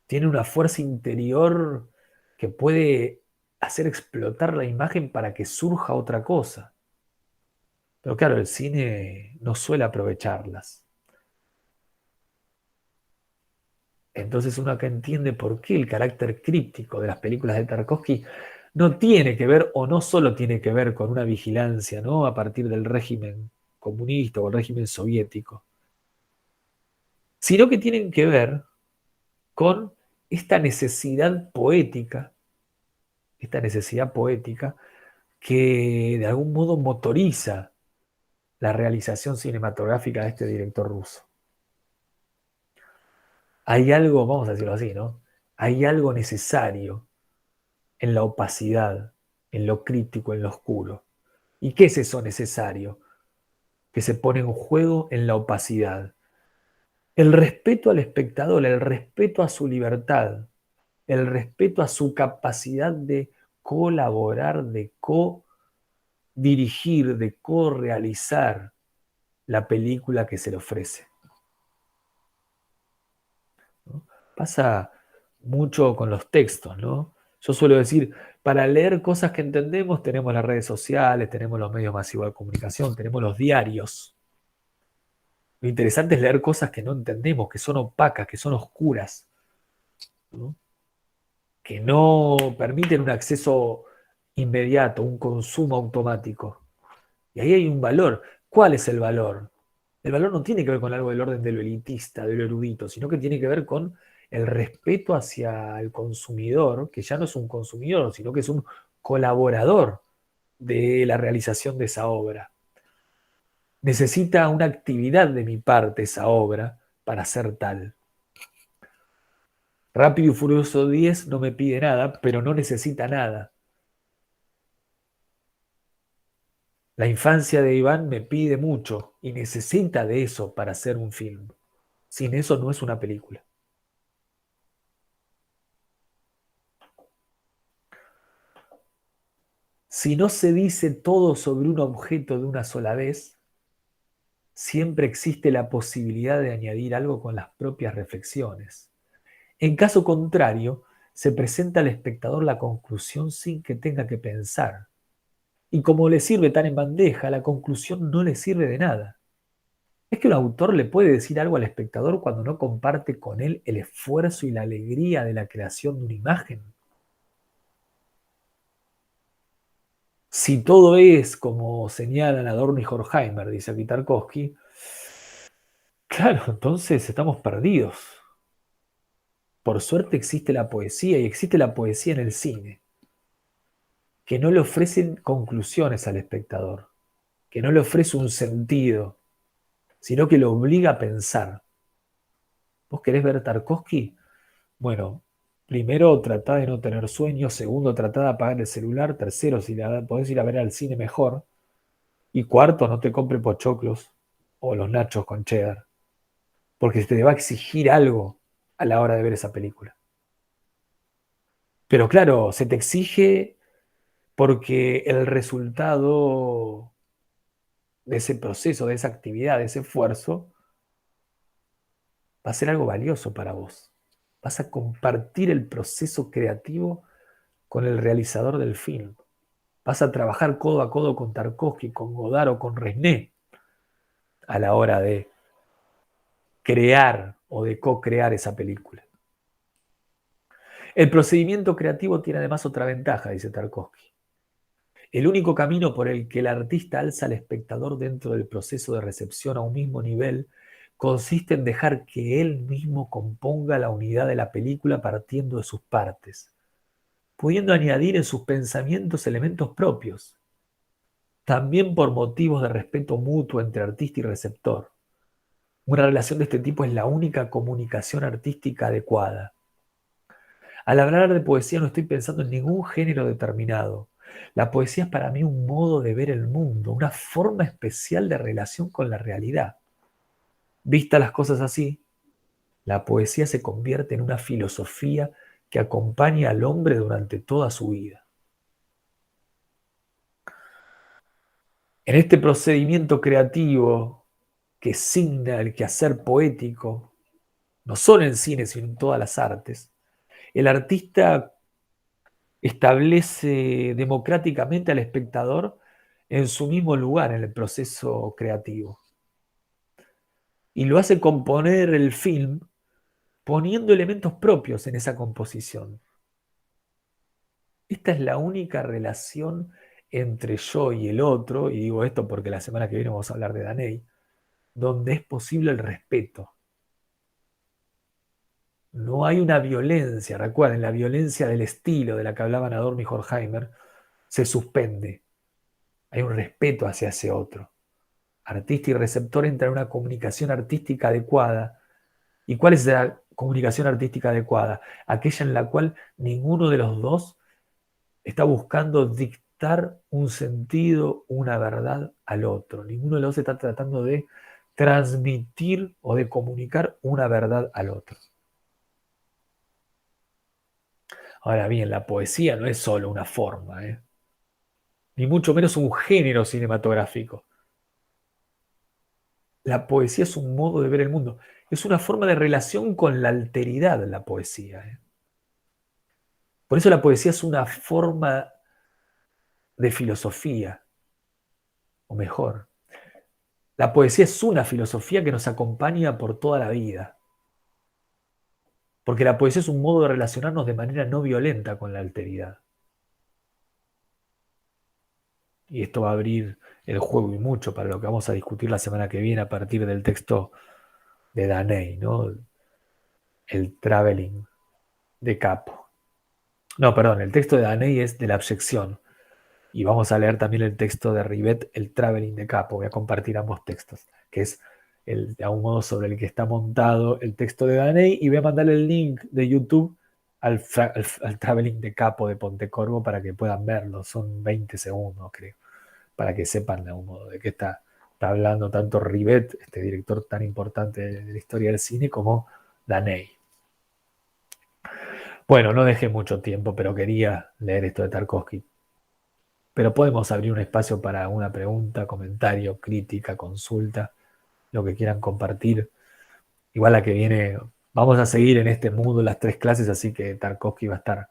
Tienen una fuerza interior que puede hacer explotar la imagen para que surja otra cosa. Pero claro, el cine no suele aprovecharlas. Entonces uno acá entiende por qué el carácter críptico de las películas de Tarkovsky no tiene que ver, o no solo tiene que ver con una vigilancia, ¿no? A partir del régimen comunista o el régimen soviético, sino que tienen que ver con esta necesidad poética que de algún modo motoriza la realización cinematográfica de este director ruso. Hay algo, vamos a decirlo así, ¿no? Hay algo necesario en la opacidad, en lo crítico, en lo oscuro. ¿Y qué es eso necesario? Que se pone en juego en la opacidad. El respeto al espectador, el respeto a su libertad, el respeto a su capacidad de colaborar, de co-dirigir, de co-realizar la película que se le ofrece, ¿no? Pasa mucho con los textos, ¿no? Yo suelo decir, para leer cosas que entendemos tenemos las redes sociales, tenemos los medios masivos de comunicación, tenemos los diarios. Lo interesante es leer cosas que no entendemos, que son opacas, que son oscuras, ¿no? Que no permiten un acceso inmediato, un consumo automático. Y ahí hay un valor. ¿Cuál es el valor? El valor no tiene que ver con algo del orden de lo elitista, de lo erudito, sino que tiene que ver con el respeto hacia el consumidor, que ya no es un consumidor, sino que es un colaborador de la realización de esa obra. Necesita una actividad de mi parte esa obra para ser tal. Rápido y Furioso 10 no me pide nada, pero no necesita nada. La infancia de Iván me pide mucho y necesita de eso para hacer un film. Sin eso no es una película. Si no se dice todo sobre un objeto de una sola vez, siempre existe la posibilidad de añadir algo con las propias reflexiones. En caso contrario, se presenta al espectador la conclusión sin que tenga que pensar. Y como le sirve tan en bandeja, la conclusión no le sirve de nada. Es que un autor le puede decir algo al espectador cuando no comparte con él el esfuerzo y la alegría de la creación de una imagen. Si todo es como señalan Adorno y Horkheimer, dice aquí Tarkovsky, claro, entonces estamos perdidos. Por suerte existe la poesía y existe la poesía en el cine, que no le ofrecen conclusiones al espectador, que no le ofrece un sentido, sino que lo obliga a pensar. ¿Vos querés ver Tarkovsky? Bueno, primero tratá de no tener sueños, segundo tratá de apagar el celular, tercero si la podés ir a ver al cine mejor, y cuarto no te compre pochoclos o los nachos con cheddar, porque se te va a exigir algo a la hora de ver esa película. Pero claro, se te exige porque el resultado de ese proceso, de esa actividad, de ese esfuerzo, va a ser algo valioso para vos. Vas a compartir el proceso creativo con el realizador del film. Vas a trabajar codo a codo con Tarkovsky, con Godard o con Resné a la hora de crear o de co-crear esa película. El procedimiento creativo tiene además otra ventaja, dice Tarkovsky. El único camino por el que el artista alza al espectador dentro del proceso de recepción a un mismo nivel consiste en dejar que él mismo componga la unidad de la película partiendo de sus partes, pudiendo añadir en sus pensamientos elementos propios, también por motivos de respeto mutuo entre artista y receptor. Una relación de este tipo es la única comunicación artística adecuada. Al hablar de poesía no estoy pensando en ningún género determinado. La poesía es para mí un modo de ver el mundo, una forma especial de relación con la realidad. Vistas las cosas así, la poesía se convierte en una filosofía que acompaña al hombre durante toda su vida. En este procedimiento creativo que signa el quehacer poético, no solo en cine, sino en todas las artes, el artista establece democráticamente al espectador en su mismo lugar en el proceso creativo. Y lo hace componer el film poniendo elementos propios en esa composición. Esta es la única relación entre yo y el otro, y digo esto porque la semana que viene vamos a hablar de Daney, donde es posible el respeto. No hay una violencia, recuerden, la violencia del estilo de la que hablaban Adorno y Horkheimer se suspende. Hay un respeto hacia ese otro. Artista y receptor entran en una comunicación artística adecuada. ¿Y cuál es la comunicación artística adecuada? Aquella en la cual ninguno de los dos está buscando dictar un sentido, una verdad al otro. Ninguno de los dos está tratando de transmitir o de comunicar una verdad al otro. Ahora bien, la poesía no es solo una forma, ni mucho menos un género cinematográfico. La poesía es un modo de ver el mundo. Es una forma de relación con la alteridad, la poesía. Por eso la poesía es una forma de filosofía, o mejor, la poesía es una filosofía que nos acompaña por toda la vida. Porque la poesía es un modo de relacionarnos de manera no violenta con la alteridad. Y esto va a abrir el juego y mucho para lo que vamos a discutir la semana que viene a partir del texto de Daney, ¿no? El traveling de Capo. No, perdón, el texto de Daney es de la abyección. Y vamos a leer también el texto de Rivet, el traveling de Capo. Voy a compartir ambos textos, que es de algún modo sobre el que está montado el texto de Daney. Y voy a mandarle el link de YouTube al traveling de Capo de Pontecorvo para que puedan verlo. Son 20 segundos, creo, para que sepan de algún modo de qué está hablando tanto Rivet, este director tan importante de la historia del cine, como Daney. Bueno, no dejé mucho tiempo, pero quería leer esto de Tarkovsky. Pero podemos abrir un espacio para una pregunta, comentario, crítica, consulta, lo que quieran compartir. Igual la que viene, vamos a seguir en este mood las 3 clases, así que Tarkovsky va a estar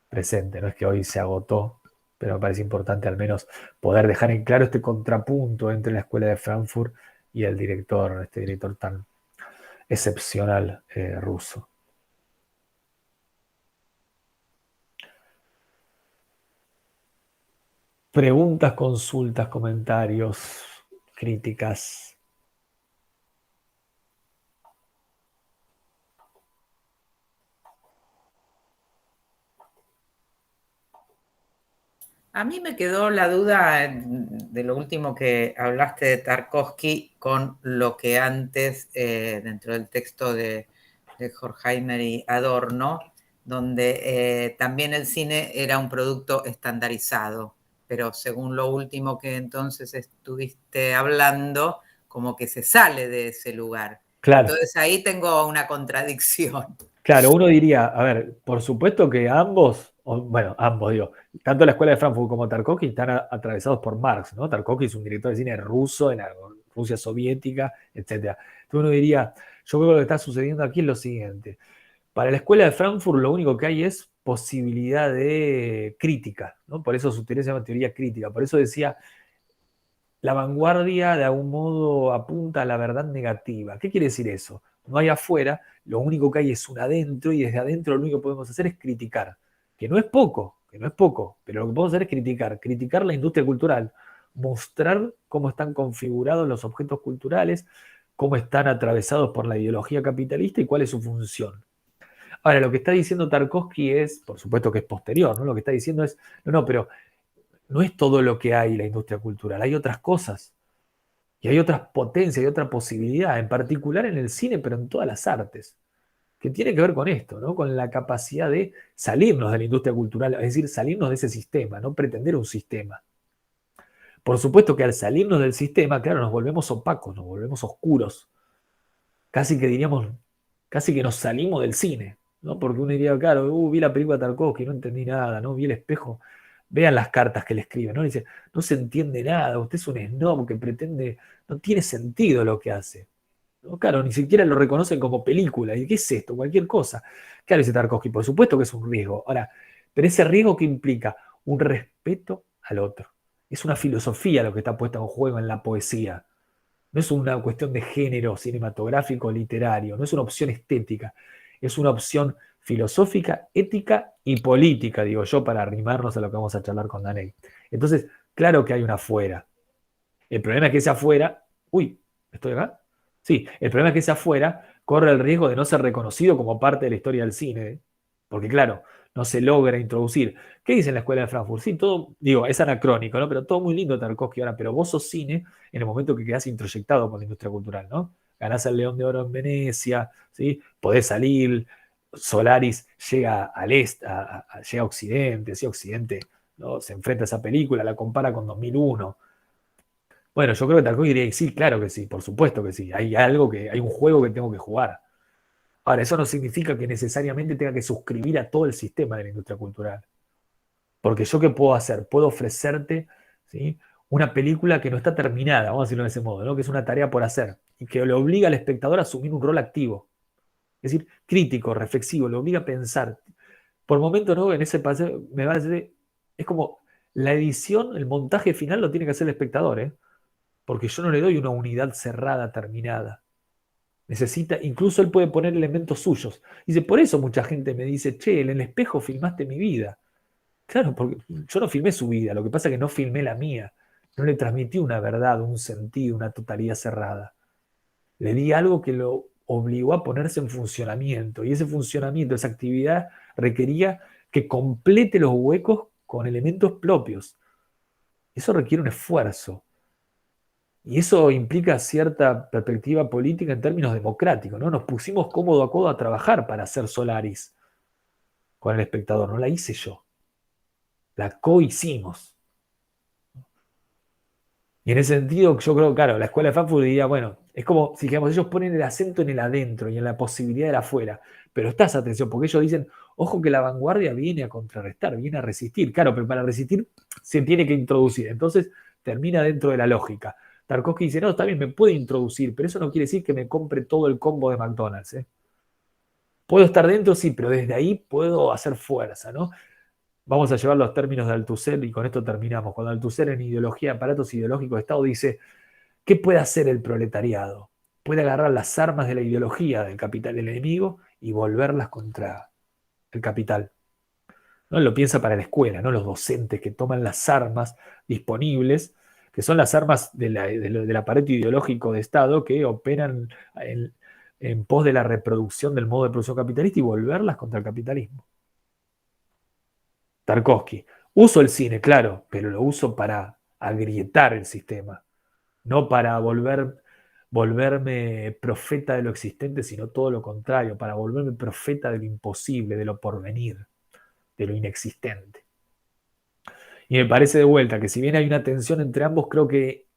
presente. No es que hoy se agotó, pero me parece importante al menos poder dejar en claro este contrapunto entre la escuela de Frankfurt y el director, este director tan excepcional ruso. Preguntas, consultas, comentarios, críticas. A mí me quedó la duda de lo último que hablaste de Tarkovsky con lo que antes, dentro del texto de Horkheimer y Adorno, donde también el cine era un producto estandarizado, pero según lo último que entonces estuviste hablando, como que se sale de ese lugar. Claro. Entonces ahí tengo una contradicción. Claro, uno diría, a ver, por supuesto que ambos, bueno, ambos digo, tanto la escuela de Frankfurt como Tarkovsky están atravesados por Marx, ¿no? Tarkovsky es un director de cine ruso en la Rusia soviética, etc. Entonces uno diría, yo creo que lo que está sucediendo aquí es lo siguiente. Para la escuela de Frankfurt lo único que hay es posibilidad de crítica, ¿no? Por eso su teoría se llama teoría crítica. Por eso decía, la vanguardia de algún modo apunta a la verdad negativa. ¿Qué quiere decir eso? No hay afuera, lo único que hay es un adentro y desde adentro lo único que podemos hacer es criticar. Que no es poco, pero lo que podemos hacer es criticar la industria cultural, mostrar cómo están configurados los objetos culturales, cómo están atravesados por la ideología capitalista y cuál es su función. Ahora, lo que está diciendo Tarkovsky es, por supuesto que es posterior, ¿no? Lo que está diciendo es, no, pero no es todo lo que hay la industria cultural, hay otras cosas. Y hay otras potencias, hay otra posibilidad, en particular en el cine, pero en todas las artes, que tiene que ver con esto, ¿no? Con la capacidad de salirnos de la industria cultural, es decir, salirnos de ese sistema, no pretender un sistema. Por supuesto que al salirnos del sistema, claro, nos volvemos opacos, nos volvemos oscuros. Casi que diríamos, casi que nos salimos del cine, ¿no? Porque uno diría, claro, vi la película Tarkovsky, no entendí nada, ¿no? Vi El espejo. Vean las cartas que le escriben, ¿no? Le dice, no se entiende nada, usted es un snob que pretende, no tiene sentido lo que hace. ¿No? Claro, ni siquiera lo reconocen como película. ¿Y qué es esto? Cualquier cosa. Claro, dice Tarkovsky, por supuesto que es un riesgo. Ahora, pero ese riesgo que implica un respeto al otro. Es una filosofía lo que está puesta en juego en la poesía. No es una cuestión de género cinematográfico o literario, no es una opción estética. Es una opción filosófica, ética y política, digo yo, para arrimarnos a lo que vamos a charlar con Daney. Entonces, claro que hay una afuera. El problema es que ese afuera, uy, ¿estoy acá? Sí, el problema es que ese afuera corre el riesgo de no ser reconocido como parte de la historia del cine, porque claro, no se logra introducir. ¿Qué dice en la escuela de Frankfurt? Sí, todo, digo, es anacrónico, ¿no? Pero todo muy lindo Tarkovsky ahora, pero vos sos cine en el momento que quedás introyectado por la industria cultural, ¿no? Ganás el León de Oro en Venecia, ¿sí? Podés salir, Solaris llega al este, llega a Occidente, sí, Occidente, ¿no? Se enfrenta a esa película, la compara con 2001. Bueno, yo creo que Tarkovsky diría, sí, claro que sí, por supuesto que sí. Hay un juego que tengo que jugar. Ahora, eso no significa que necesariamente tenga que suscribir a todo el sistema de la industria cultural. Porque yo, ¿qué puedo hacer? Puedo ofrecerte, ¿sí?, una película que no está terminada, vamos a decirlo de ese modo, ¿no? Que es una tarea por hacer y que le obliga al espectador a asumir un rol activo. Es decir, crítico, reflexivo, le obliga a pensar. Por momentos, ¿no? En ese paseo me va a decir, es como la edición, el montaje final lo tiene que hacer el espectador, ¿eh? Porque yo no le doy una unidad cerrada, terminada. Necesita, incluso él puede poner elementos suyos. Dice, por eso mucha gente me dice, che, en el espejo filmaste mi vida. Claro, porque yo no filmé su vida, lo que pasa es que no filmé la mía. No le transmití una verdad, un sentido, una totalidad cerrada. Le di algo que lo obligó a ponerse en funcionamiento. Y ese funcionamiento, esa actividad, requería que complete los huecos con elementos propios. Eso requiere un esfuerzo. Y eso implica cierta perspectiva política en términos democráticos, ¿no? Nos pusimos codo a codo a trabajar para hacer Solaris con el espectador, no la hice yo, la cohicimos. Y en ese sentido, yo creo, claro, la escuela de Frankfurt diría, bueno, es como si digamos, ellos ponen el acento en el adentro y en la posibilidad del afuera, pero estás atención, porque ellos dicen, ojo que la vanguardia viene a contrarrestar, viene a resistir, claro, pero para resistir se tiene que introducir, entonces termina dentro de la lógica. Tarkovsky dice, no, está bien, me puede introducir, pero eso no quiere decir que me compre todo el combo de McDonald's, ¿eh? Puedo estar dentro, sí, pero desde ahí puedo hacer fuerza, ¿no? Vamos a llevar los términos de Althusser y con esto terminamos. Cuando Althusser en Ideología, Aparatos Ideológicos de Estado dice, ¿qué puede hacer el proletariado? Puede agarrar las armas de la ideología del capital del enemigo y volverlas contra el capital. ¿No? Él lo piensa para la escuela, ¿no? Los docentes que toman las armas disponibles, que son las armas del aparato ideológico de Estado que operan en pos de la reproducción del modo de producción capitalista y volverlas contra el capitalismo. Tarkovsky. Uso el cine, claro, pero lo uso para agrietar el sistema, no para volverme profeta de lo existente, sino todo lo contrario, para volverme profeta de lo imposible, de lo porvenir, de lo inexistente. Y me parece de vuelta que si bien hay una tensión entre ambos, creo que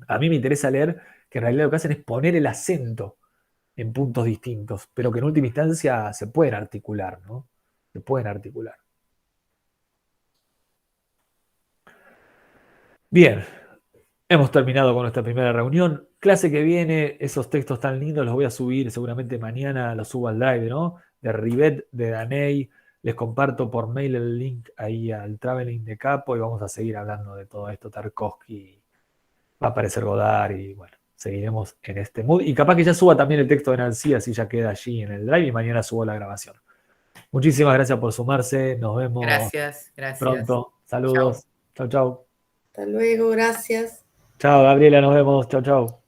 a mí me interesa leer que en realidad lo que hacen es poner el acento en puntos distintos, pero que en última instancia se pueden articular, ¿no? Se pueden articular. Bien, hemos terminado con nuestra primera reunión. Clase que viene, esos textos tan lindos los voy a subir seguramente mañana, los subo al live, ¿no? De Rivet, de Daney. Les comparto por mail el link ahí al Traveling de Capo y vamos a seguir hablando de todo esto. Tarkovsky, va a aparecer Godard y bueno, seguiremos en este mood. Y capaz que ya suba también el texto de Nancy, así ya queda allí en el drive y mañana subo la grabación. Muchísimas gracias por sumarse. Nos vemos Gracias. pronto. Saludos. Chau, chau. Hasta luego, gracias. Chao, Gabriela, nos vemos. Chau, chau.